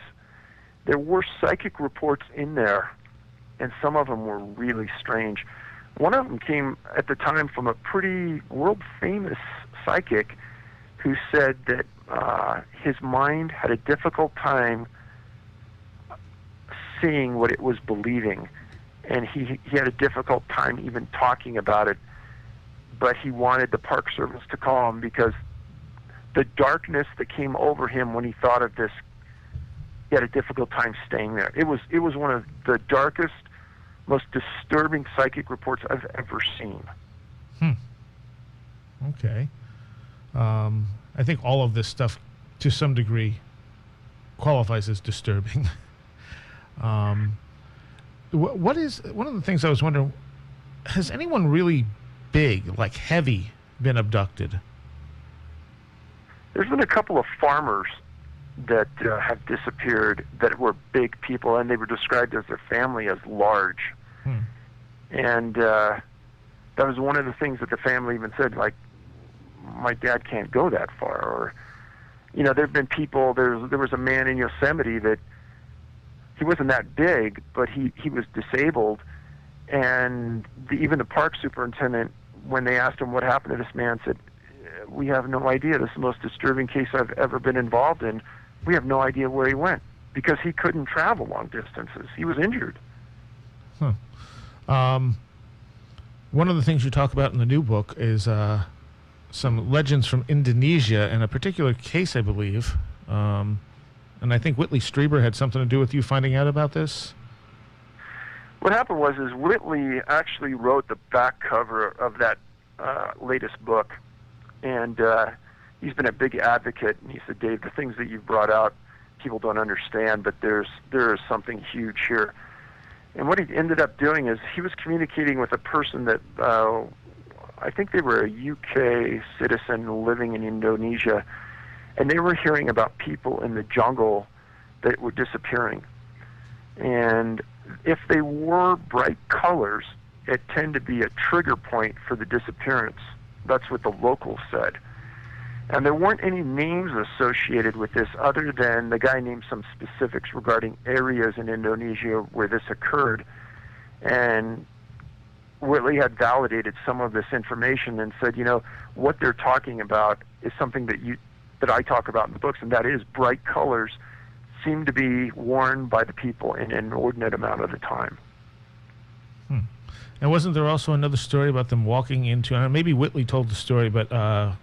there were psychic reports in there, and some of them were really strange. One of them came at the time from a pretty world-famous psychic who said that his mind had a difficult time seeing what it was believing, and he had a difficult time even talking about it, but he wanted the Park Service to call him because the darkness that came over him when he thought of this, he had a difficult time staying there. It was one of the darkest, most disturbing psychic reports I've ever seen. Okay. I think all of this stuff, to some degree, qualifies as disturbing. What is one of the things I was wondering? Has anyone really big, like heavy, been abducted? There's been a couple of farmers that have disappeared that were big people, and they were described as their family as large. And that was one of the things that the family even said, like, my dad can't go that far. Or, you know, there have been people, there was a man in Yosemite that he wasn't that big, but he was disabled, and even the park superintendent, when they asked him what happened to this man, said, we have no idea. This is the most disturbing case I've ever been involved in. We have no idea where he went, because he couldn't travel long distances. He was injured. One of the things you talk about in the new book is some legends from Indonesia and a particular case, I believe. And I think Whitley Strieber had something to do with you finding out about this. What happened was Whitley actually wrote the back cover of that latest book, and he's been a big advocate. And he said, Dave, the things that you've brought out, people don't understand, but there is something huge here. And what he ended up doing is he was communicating with a person that I think they were a UK citizen living in Indonesia, and they were hearing about people in the jungle that were disappearing. And if they were bright colors, it tended to be a trigger point for the disappearance. That's what the locals said. And there weren't any names associated with this other than the guy named some specifics regarding areas in Indonesia where this occurred. And Whitley had validated some of this information and said, what they're talking about is something that I talk about in the books, and that is bright colors seem to be worn by the people in an inordinate amount of the time. And wasn't there also another story about them walking into, and maybe Whitley told the story, but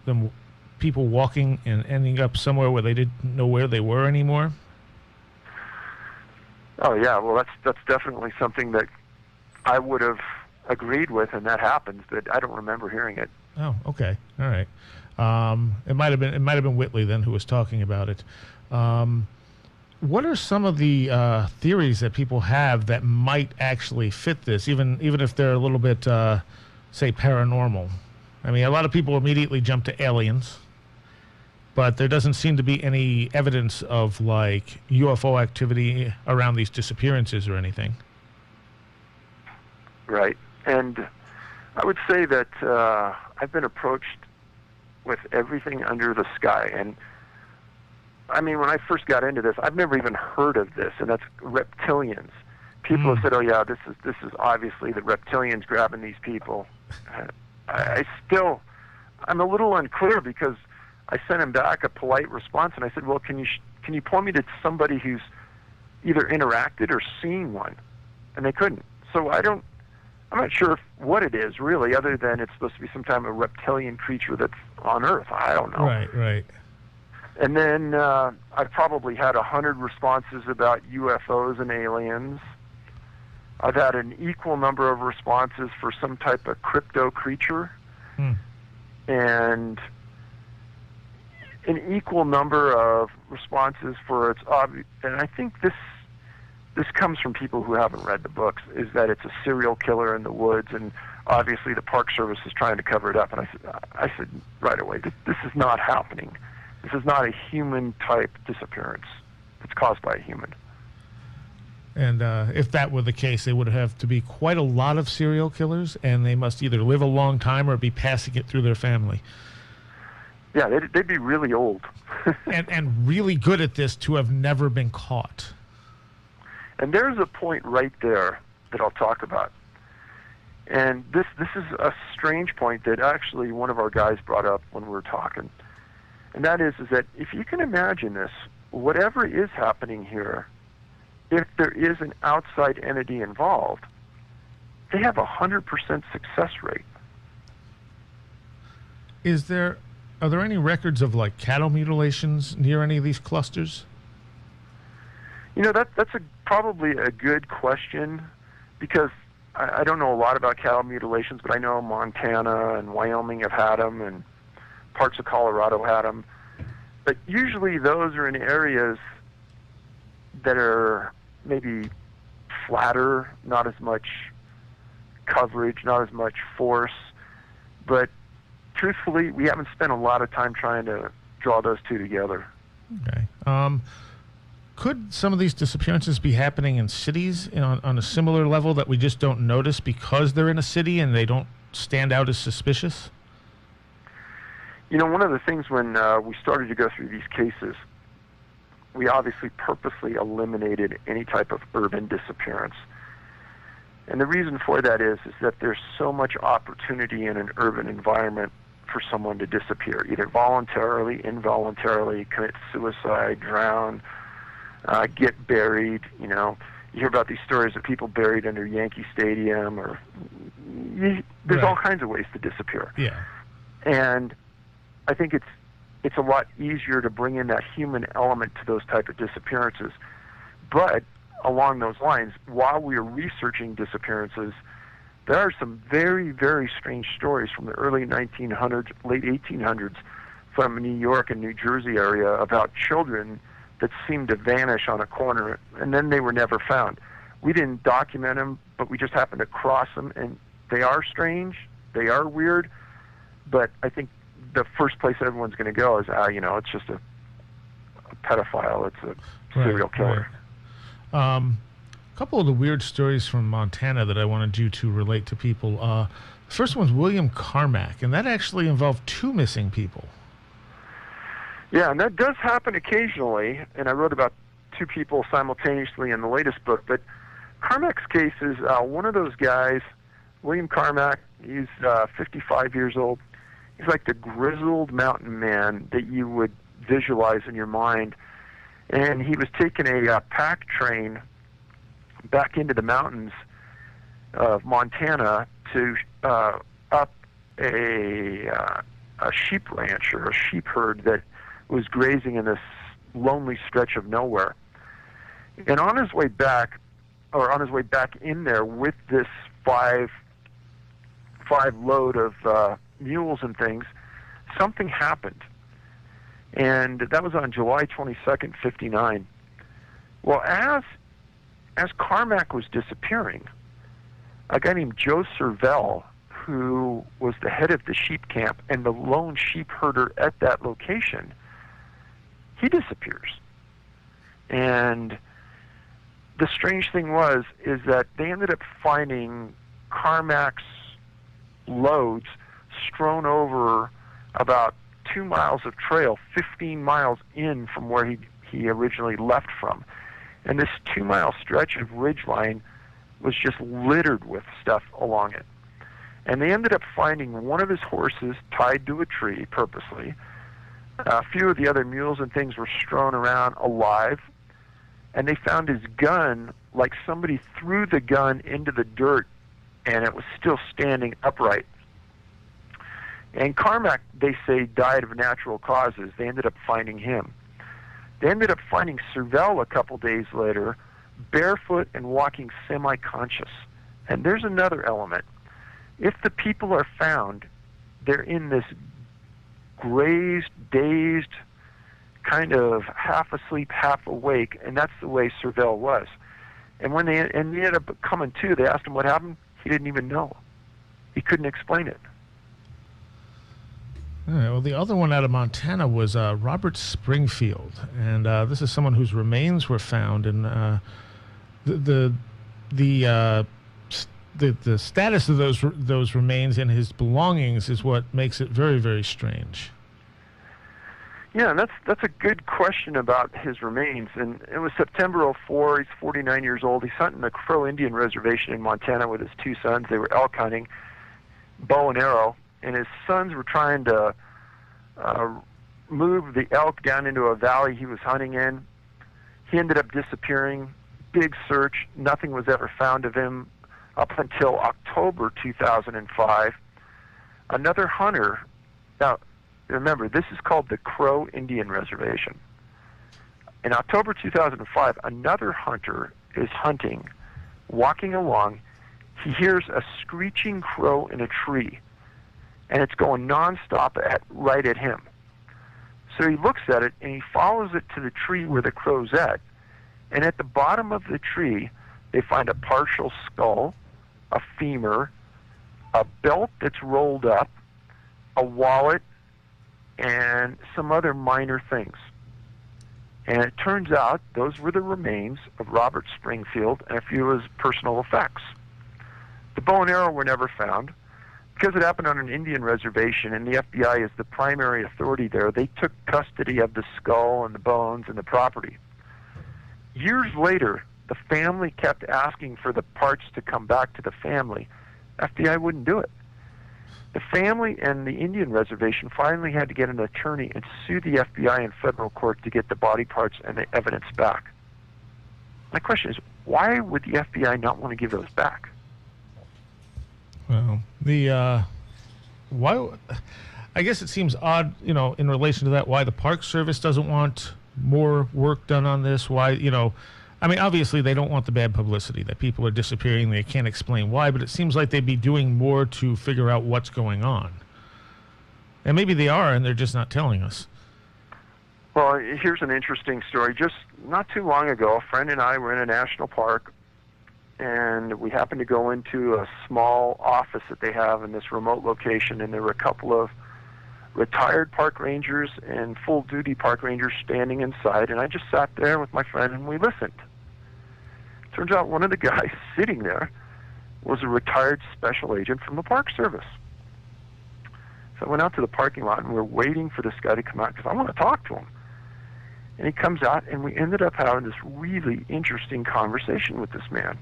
them people walking and ending up somewhere where they didn't know where they were anymore? Oh yeah, well that's definitely something that I would have agreed with, and that happens, but I don't remember hearing it. Oh, okay, all right. It might have been Whitley then who was talking about it. What are some of the theories that people have that might actually fit this, even if they're a little bit, say, paranormal? I mean, a lot of people immediately jump to aliens, but there doesn't seem to be any evidence of, like, UFO activity around these disappearances or anything. Right. And I would say that I've been approached with everything under the sky. And, I mean, when I first got into this, I've never even heard of this, and that's reptilians. People have said, oh, yeah, this is obviously the reptilians grabbing these people. I'm a little unclear because I sent him back a polite response, and I said, well, can you point me to somebody who's either interacted or seen one? And they couldn't. So I'm not sure what it is, really, other than it's supposed to be some kind of a reptilian creature that's on Earth. I don't know. Right. And then I've probably had 100 responses about UFOs and aliens. I've had an equal number of responses for some type of crypto creature. And an equal number of responses for its obvious. And I think this comes from people who haven't read the books, is that it's a serial killer in the woods, and obviously the Park Service is trying to cover it up. And I said right away, this is not happening. This is not a human-type disappearance. It's caused by a human. And if that were the case, they would have to be quite a lot of serial killers, and they must either live a long time or be passing it through their family. Yeah, they'd be really old. and really good at this to have never been caught. And there's a point right there that I'll talk about. And this is a strange point that actually one of our guys brought up when we were talking. And that is that if you can imagine this, whatever is happening here, if there is an outside entity involved, they have 100% success rate. Are there any records of, like, cattle mutilations near any of these clusters? That's probably a good question, because I don't know a lot about cattle mutilations, but I know Montana and Wyoming have had them, and parts of Colorado had them. But usually those are in areas that are maybe flatter, not as much coverage, not as much force. But truthfully, we haven't spent a lot of time trying to draw those two together. Okay. Could some of these disappearances be happening in cities on a similar level that we just don't notice because they're in a city and they don't stand out as suspicious? One of the things when we started to go through these cases, we obviously purposely eliminated any type of urban disappearance. And the reason for that is that there's so much opportunity in an urban environment for someone to disappear, either voluntarily, involuntarily, commit suicide, drown, get buried. You hear about these stories of people buried under Yankee Stadium, or there's all kinds of ways to disappear. Yeah. And I think it's a lot easier to bring in that human element to those type of disappearances. But along those lines, while we are researching disappearances, there are some very, very strange stories from the early 1900s, late 1800s, from New York and New Jersey area about children that seemed to vanish on a corner, and then they were never found. We didn't document them, but we just happened to cross them, and they are strange, they are weird, but I think the first place everyone's going to go is, it's just a pedophile, it's a serial killer. Right. A couple of the weird stories from Montana that I wanted you to relate to people. The first one's William Carmack, and that actually involved 2 missing people. Yeah, and that does happen occasionally, and I wrote about 2 people simultaneously in the latest book, but Carmack's case is one of those guys, William Carmack. He's 55 years old. He's like the grizzled mountain man that you would visualize in your mind, and he was taking a pack train back into the mountains of Montana to up a sheep ranch or a sheep herd that was grazing in this lonely stretch of nowhere. And on his way back in there with this five load of mules and things, something happened. And that was on July 22nd, 59. Well, as Carmack was disappearing, a guy named Joe Servell, who was the head of the sheep camp and the lone sheep herder at that location, he disappears. And the strange thing is that they ended up finding Carmack's loads strewn over about 2 miles of trail, 15 miles in from where he originally left from. And this 2-mile stretch of ridgeline was just littered with stuff along it. And they ended up finding one of his horses tied to a tree purposely. A few of the other mules and things were strewn around alive. And they found his gun, like somebody threw the gun into the dirt, and it was still standing upright. And Carmack, they say, died of natural causes. They ended up finding him. They ended up finding Servell a couple days later, barefoot and walking semi-conscious. And there's another element. If the people are found, they're in this grazed, dazed, kind of half asleep, half awake, and that's the way Servell was. And when they ended up coming to, they asked him what happened. He didn't even know. He couldn't explain it. All right, well, the other one out of Montana was Robert Springfield, and this is someone whose remains were found, and the status of those remains and his belongings is what makes it very, very strange. Yeah, and that's a good question about his remains. And it was September '04. He's 49 years old. He's hunting the Crow Indian Reservation in Montana with his 2 sons. They were elk hunting, bow and arrow. And his sons were trying to move the elk down into a valley he was hunting in. He ended up disappearing. Big search. Nothing was ever found of him up until October 2005. Another hunter. Now, remember, this is called the Crow Indian Reservation. In October 2005, another hunter is hunting, walking along. He hears a screeching crow in a tree, and it's going nonstop right at him. So he looks at it, and he follows it to the tree where the crow's at. And at the bottom of the tree, they find a partial skull, a femur, a belt that's rolled up, a wallet, and some other minor things. And it turns out those were the remains of Robert Springfield and a few of his personal effects. The bow and arrow were never found. Because it happened on an Indian reservation and the FBI is the primary authority there, they took custody of the skull and the bones and the property. Years later, the family kept asking for the parts to come back to the family. FBI wouldn't do it. The family and the Indian reservation finally had to get an attorney and sue the FBI in federal court to get the body parts and the evidence back. My question is, why would the FBI not want to give those back? Well, I guess it seems odd, in relation to that, why the Park Service doesn't want more work done on this. Why, I mean, obviously they don't want the bad publicity that people are disappearing. They can't explain why, but it seems like they'd be doing more to figure out what's going on. And maybe they are, and they're just not telling us. Well, here's an interesting story. Just not too long ago, a friend and I were in a national park, and we happened to go into a small office that they have in this remote location, and there were a couple of retired park rangers and full-duty park rangers standing inside, and I just sat there with my friend and we listened. Turns out one of the guys sitting there was a retired special agent from the Park Service. So I went out to the parking lot, and we're waiting for this guy to come out because I want to talk to him. And he comes out, and we ended up having this really interesting conversation with this man.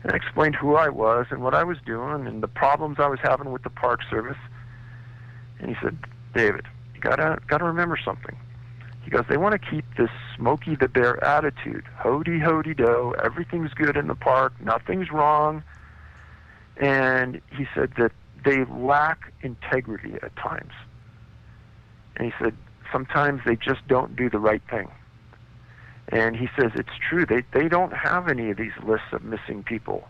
And I explained who I was and what I was doing and the problems I was having with the Park Service. And he said, David, you gotta remember something. He goes, they want to keep this Smokey the Bear attitude. Ho-dee-ho-dee-do, everything's good in the park, nothing's wrong. And he said that they lack integrity at times. And he said, sometimes they just don't do the right thing. And he says it's true. They don't have any of these lists of missing people.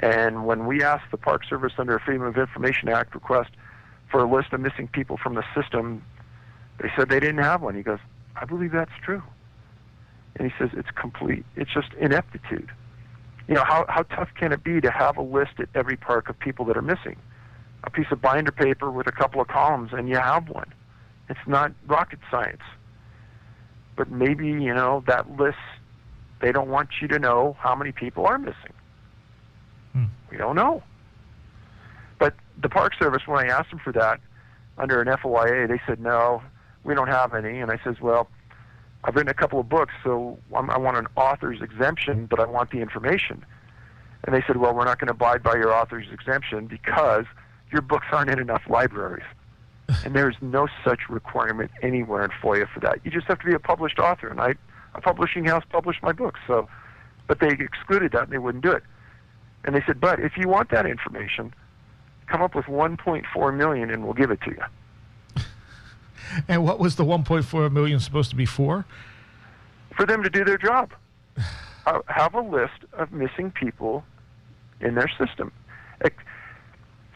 And when we asked the Park Service under a Freedom of Information Act request for a list of missing people from the system, they said they didn't have one. He goes, I believe that's true. And he says it's complete. It's just ineptitude. How tough can it be to have a list at every park of people that are missing? A piece of binder paper with a couple of columns, and you have one. It's not rocket science. But maybe, that list, they don't want you to know how many people are missing. We don't know. But the Park Service, when I asked them for that, under an FOIA, they said, no, we don't have any. And I says, well, I've written a couple of books, so I want an author's exemption, but I want the information. And they said, well, we're not going to abide by your author's exemption because your books aren't in enough libraries. And there's no such requirement anywhere in FOIA for that. You just have to be a published author, and a publishing house published my books. So, but they excluded that, and they wouldn't do it. And they said, but if you want that information, come up with $1.4 million, and we'll give it to you. And what was the $1.4 million supposed to be for? For them to do their job. Have a list of missing people in their system.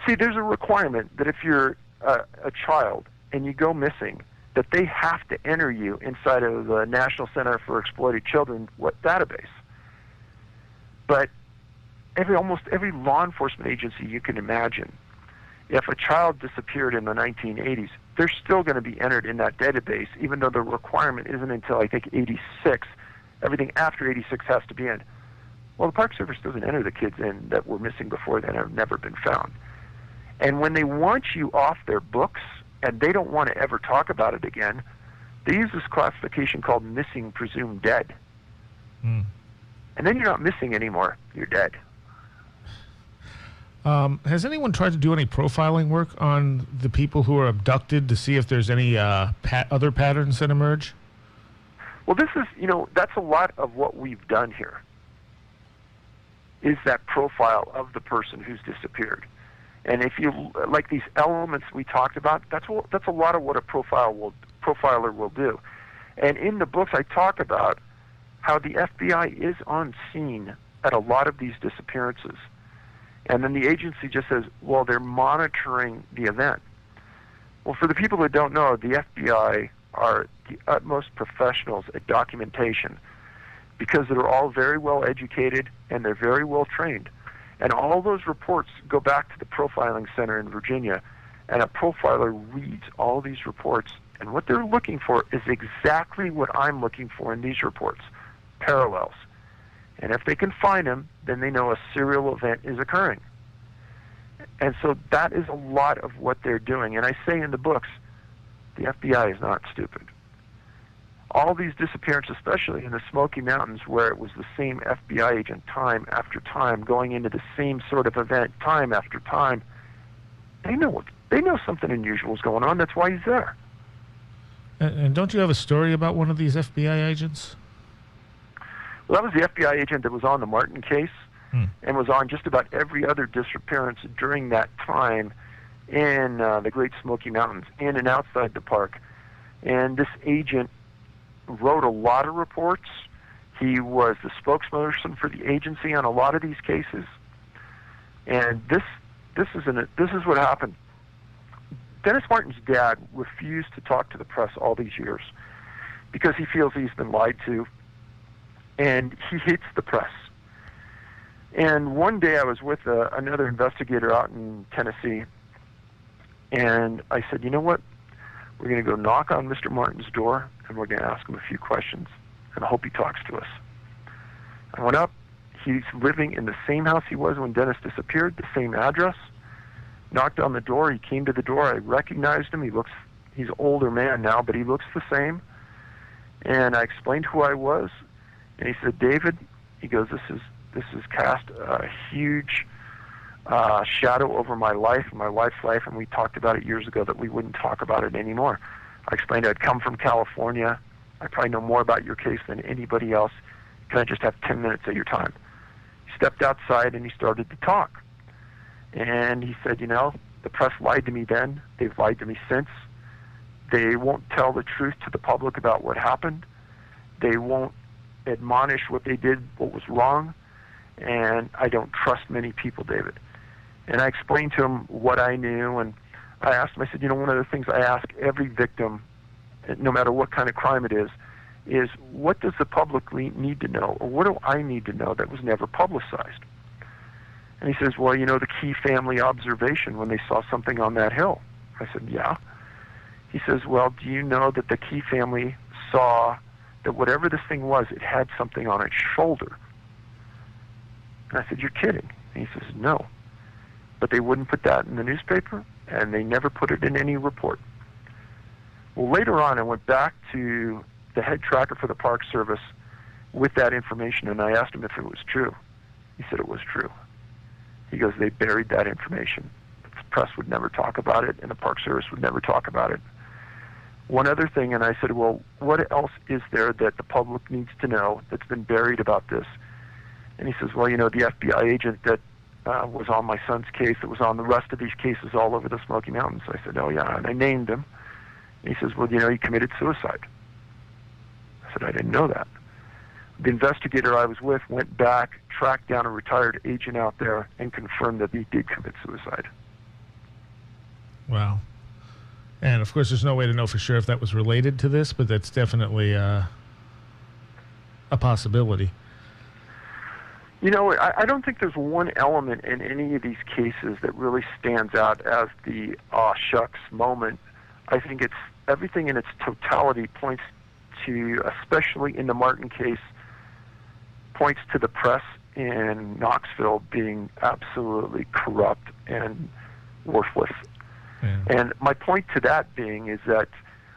See, there's a requirement that if you're a child and you go missing, that they have to enter you inside of the National Center for Exploited Children database. But almost every law enforcement agency you can imagine, if a child disappeared in the 1980s, they're still going to be entered in that database, even though the requirement isn't until, I think, 86. Everything after 86 has to be in. Well, the Park Service doesn't enter the kids in that were missing before then have never been found. And when they want you off their books, and they don't want to ever talk about it again, they use this classification called missing presumed dead. And then you're not missing anymore, you're dead. Has anyone tried to do any profiling work on the people who are abducted to see if there's any other patterns that emerge? Well, this is, that's a lot of what we've done here, is that profile of the person who's disappeared. And if you like these elements we talked about, that's a lot of what a profiler will do. And in the books, I talk about how the FBI is on scene at a lot of these disappearances. And then the agency just says, well, they're monitoring the event. Well, for the people that don't know, the FBI are the utmost professionals at documentation because they're all very well educated and they're very well trained. And all those reports go back to the profiling center in Virginia, and a profiler reads all these reports, and what they're looking for is exactly what I'm looking for in these reports, parallels. And if they can find them, then they know a serial event is occurring. And so that is a lot of what they're doing. And I say in the books, the FBI is not stupid. All these disappearances, especially in the Smoky Mountains, where it was the same FBI agent time after time going into the same sort of event time after time, they know something unusual is going on. That's why he's there. And don't you have a story about one of these FBI agents? Well, that was the FBI agent that was on the Martin case and was on just about every other disappearance during that time in the Great Smoky Mountains, in and outside the park. And this agent wrote a lot of reports. He was the spokesperson for the agency on a lot of these cases. And this is what happened. Dennis Martin's dad refused to talk to the press all these years because he feels he's been lied to, and he hates the press. And one day I was with another investigator out in Tennessee, and I said, you know what? We're going to go knock on Mr. Martin's door, and we're going to ask him a few questions, and I hope he talks to us. I went up. He's living in the same house he was when Dennis disappeared, the same address. Knocked on the door. He came to the door. I recognized him. He's an older man now, but he looks the same. And I explained who I was, and he said, David, he goes, this has cast a huge shadow over my life and my wife's life, and we talked about it years ago that we wouldn't talk about it anymore. I explained I'd come from California. I probably know more about your case than anybody else. Can I just have 10 minutes of your time? He stepped outside and he started to talk. And he said, you know, the press lied to me then. They've lied to me since. They won't tell the truth to the public about what happened. They won't admonish what they did, what was wrong. And I don't trust many people, David. And I explained to him what I knew, and I asked him, I said, you know, one of the things I ask every victim, no matter what kind of crime it is what does the public need to know, or what do I need to know that was never publicized? And he says, well, you know, the Key family observation when they saw something on that hill. I said, yeah. He says, well, do you know that the Key family saw that whatever this thing was, it had something on its shoulder? And I said, you're kidding. And he says, no. But they wouldn't put that in the newspaper, and they never put it in any report. Well, later on, I went back to the head tracker for the Park Service with that information, and I asked him if it was true. He said it was true. He goes, they buried that information. The press would never talk about it, and the Park Service would never talk about it. One other thing, and I said, well, what else is there that the public needs to know that's been buried about this? And he says, well, you know, the FBI agent that was on my son's case, that was on the rest of these cases all over the Smoky Mountains. I said, oh, yeah, and I named him. And he says, well, you know, he committed suicide. I said, I didn't know that. The investigator I was with went back, tracked down a retired agent out there, and confirmed that he did commit suicide. Wow. And, of course, there's no way to know for sure if that was related to this, but that's definitely a possibility. You know, I don't think there's one element in any of these cases that really stands out as the aw shucks moment. I think it's everything in its totality points to, especially in the Martin case, points to the press in Knoxville being absolutely corrupt and worthless. Yeah. And my point to that being is that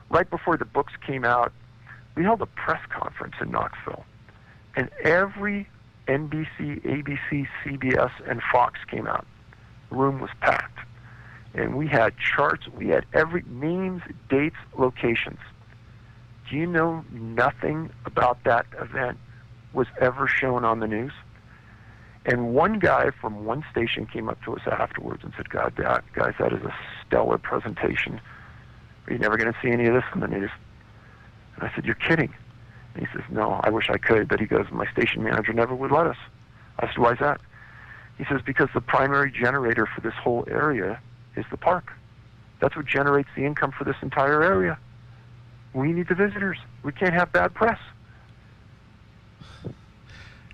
right before the books came out, we held a press conference in Knoxville, and every NBC, ABC, CBS, and Fox came out. The room was packed. And we had charts, we had every names, dates, locations. Do you know nothing about that event was ever shown on the news? And one guy from one station came up to us afterwards and said, God, guys, that is a stellar presentation. Are you never going to see any of this on the news? And I said, you're kidding. And he says, no, I wish I could. But he goes, my station manager never would let us. I said, why is that? He says, because the primary generator for this whole area is the park. That's what generates the income for this entire area. We need the visitors. We can't have bad press.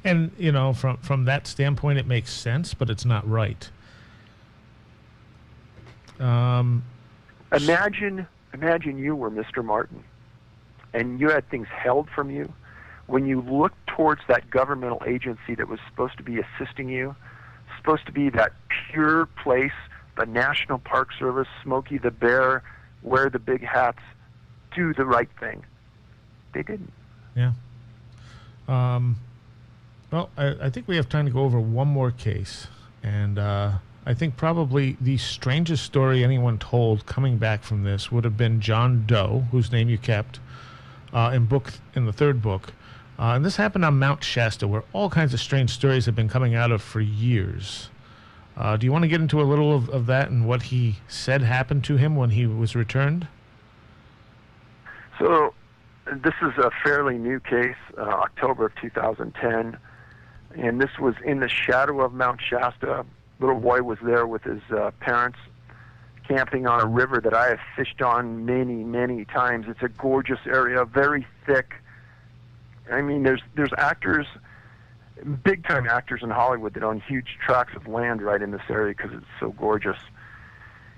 And, you know, from that standpoint, it makes sense, but it's not right. Imagine you were Mr. Martin, and you had things held from you. When you looked towards that governmental agency that was supposed to be assisting you, supposed to be that pure place, the National Park Service, Smokey the Bear, wear the big hats, do the right thing. They didn't. Yeah. Well, I think we have time to go over one more case. And I think probably the strangest story anyone told coming back from this would have been John Doe, whose name you kept, in the third book. And this happened on Mount Shasta, where all kinds of strange stories have been coming out of for years. Do you want to get into a little of that and what he said happened to him when he was returned? So this is a fairly new case, October of 2010, and this was in the shadow of Mount Shasta. Little boy was there with his parents camping on a river that I have fished on many, many times. It's a gorgeous area, very thick. I mean, there's actors, big-time actors in Hollywood that own huge tracts of land right in this area because it's so gorgeous.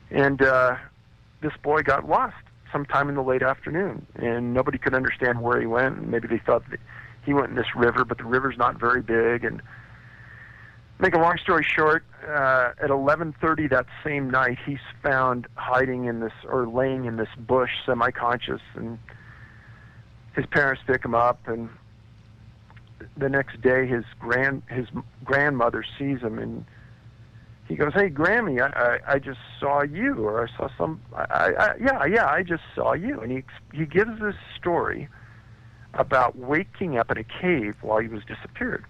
And this boy got lost sometime in the late afternoon, and nobody could understand where he went. And maybe they thought that he went in this river, but the river's not very big. And make a long story short, at 11:30 that same night, he's found hiding in this, or laying in this bush, semi-conscious, and his parents pick him up, and the next day his grandmother sees him, and he goes, "Hey, Grammy, I just saw you," or "I saw some, I just saw you." And he gives this story about waking up in a cave while he was disappeared.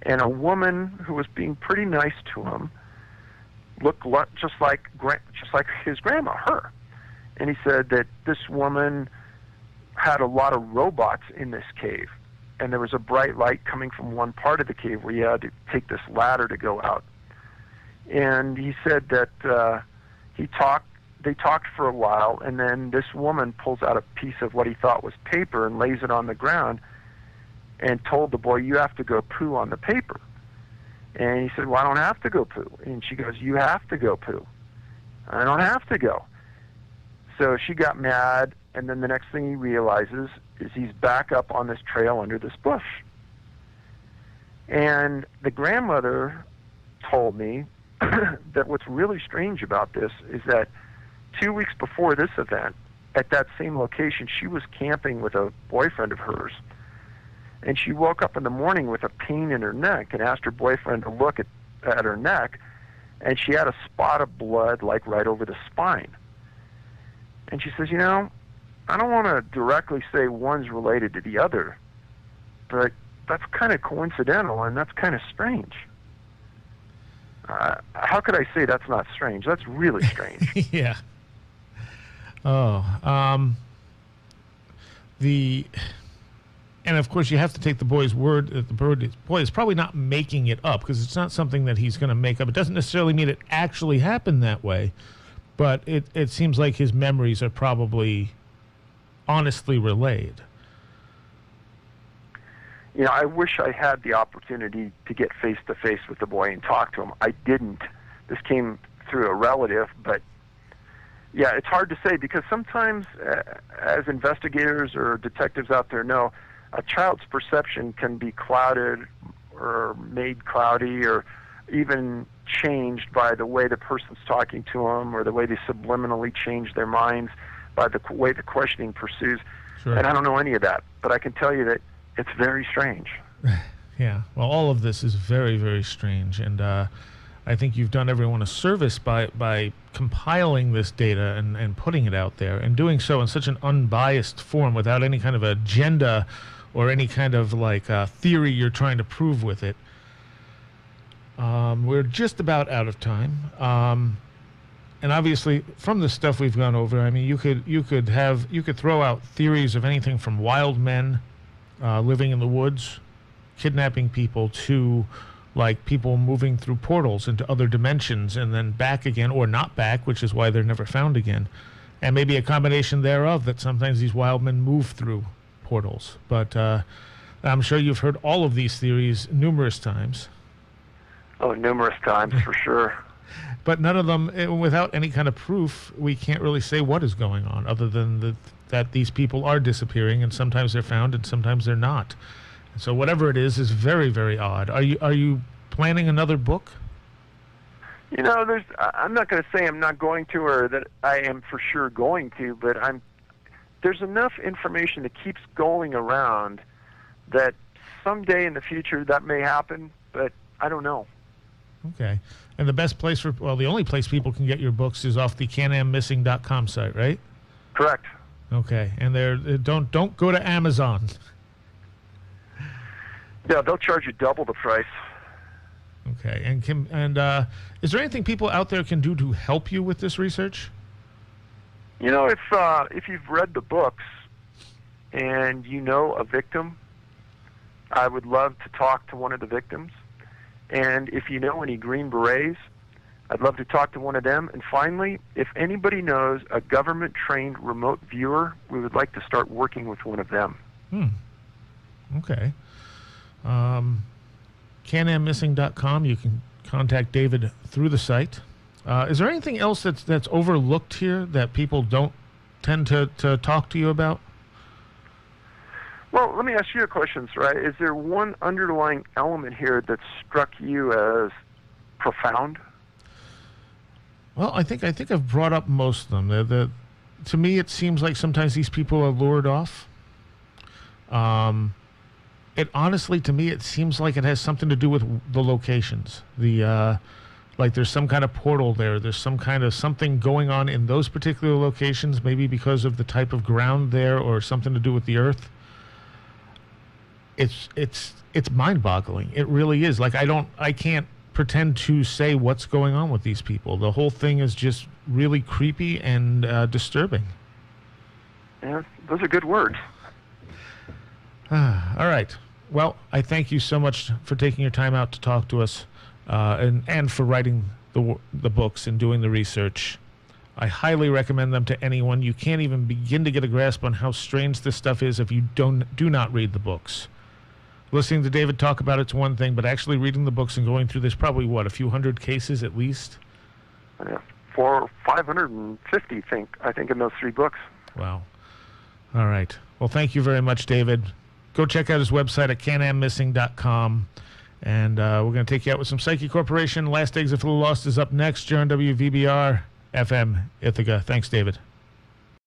And a woman who was being pretty nice to him looked just like his grandma, her. And he said that this woman had a lot of robots in this cave, and there was a bright light coming from one part of the cave where you had to take this ladder to go out. And he said that they talked for a while, and then this woman pulls out a piece of what he thought was paper and lays it on the ground and told the boy, "You have to go poo on the paper." And he said, "Well, I don't have to go poo." And she goes, "You have to go poo." "I don't have to go." So she got mad, and then the next thing he realizes is he's back up on this trail under this bush. And the grandmother told me that what's really strange about this is that 2 weeks before this event, at that same location, she was camping with a boyfriend of hers. And she woke up in the morning with a pain in her neck and asked her boyfriend to look at her neck, and she had a spot of blood like right over the spine. And she says, I don't want to directly say one's related to the other, but that's kind of coincidental, and that's kind of strange. How could I say that's not strange? That's really strange. Yeah. And of course, you have to take the boy's word that the boy is probably not making it up, because it's not something that he's going to make up. It doesn't necessarily mean it actually happened that way, but it seems like his memories are probably honestly relayed. I wish I had the opportunity to get face-to-face with the boy and talk to him. I didn't. This came through a relative, but yeah, it's hard to say, because sometimes, as investigators or detectives out there know, a child's perception can be clouded or made cloudy or even changed by the way the person's talking to them, or the way they subliminally change their minds by the way the questioning pursues. Sure. And I don't know any of that, but I can tell you that it's very strange. Yeah, well, all of this is very, very strange, and I think you've done everyone a service by compiling this data and putting it out there, and doing so in such an unbiased form without any kind of agenda or any kind of theory you're trying to prove with it. We're just about out of time, and obviously from the stuff we've gone over, I mean, you could throw out theories of anything from wild men living in the woods, kidnapping people, to people moving through portals into other dimensions and then back again, or not back, which is why they're never found again, and maybe a combination thereof, that sometimes these wild men move through portals. But I'm sure you've heard all of these theories numerous times. Oh, numerous times, for sure. But none of them, without any kind of proof, we can't really say what is going on, other than that these people are disappearing, and sometimes they're found and sometimes they're not. So whatever it is very, very odd. Are you planning another book? I'm not going to say I'm not going to, or that I am for sure going to, but there's enough information that keeps going around that someday in the future that may happen, but I don't know. Okay. And the best place the only place people can get your books is off the canammissing.com site, right? Correct. Okay. And don't go to Amazon. Yeah, they'll charge you double the price. Okay. And is there anything people out there can do to help you with this research? You know, if you've read the books and you know a victim, I would love to talk to one of the victims. And if you know any Green Berets, I'd love to talk to one of them. And finally, if anybody knows a government-trained remote viewer, we would like to start working with one of them. Okay. CanAmMissing.com. You can contact David through the site. Is there anything else that's overlooked here that people don't tend to talk to you about? Well, let me ask you a question, Soraya. Is there one underlying element here that struck you as profound? Well, I think I've brought up most of them. To me, it seems like sometimes these people are lured off. It honestly, to me, it seems like it has something to do with the locations. Like there's some kind of portal there. There's some kind of something going on in those particular locations, maybe because of the type of ground there or something to do with the earth. It's mind-boggling. It really is. Like I can't pretend to say what's going on with these people. The whole thing is just really creepy and disturbing. Yeah, those are good words. All right. Well, I thank you so much for taking your time out to talk to us, and for writing the books and doing the research. I highly recommend them to anyone. You can't even begin to get a grasp on how strange this stuff is if you do not read the books. Listening to David talk about it's one thing, but actually reading the books and going through, there's probably, a few hundred cases at least? Yeah, 550, I think, in those 3 books. Wow. All right. Well, thank you very much, David. Go check out his website at CanAmMissing.com. And we're going to take you out with some Psyche Corporation. Last Exit for the Lost is up next. You're on WVBR FM Ithaca. Thanks, David.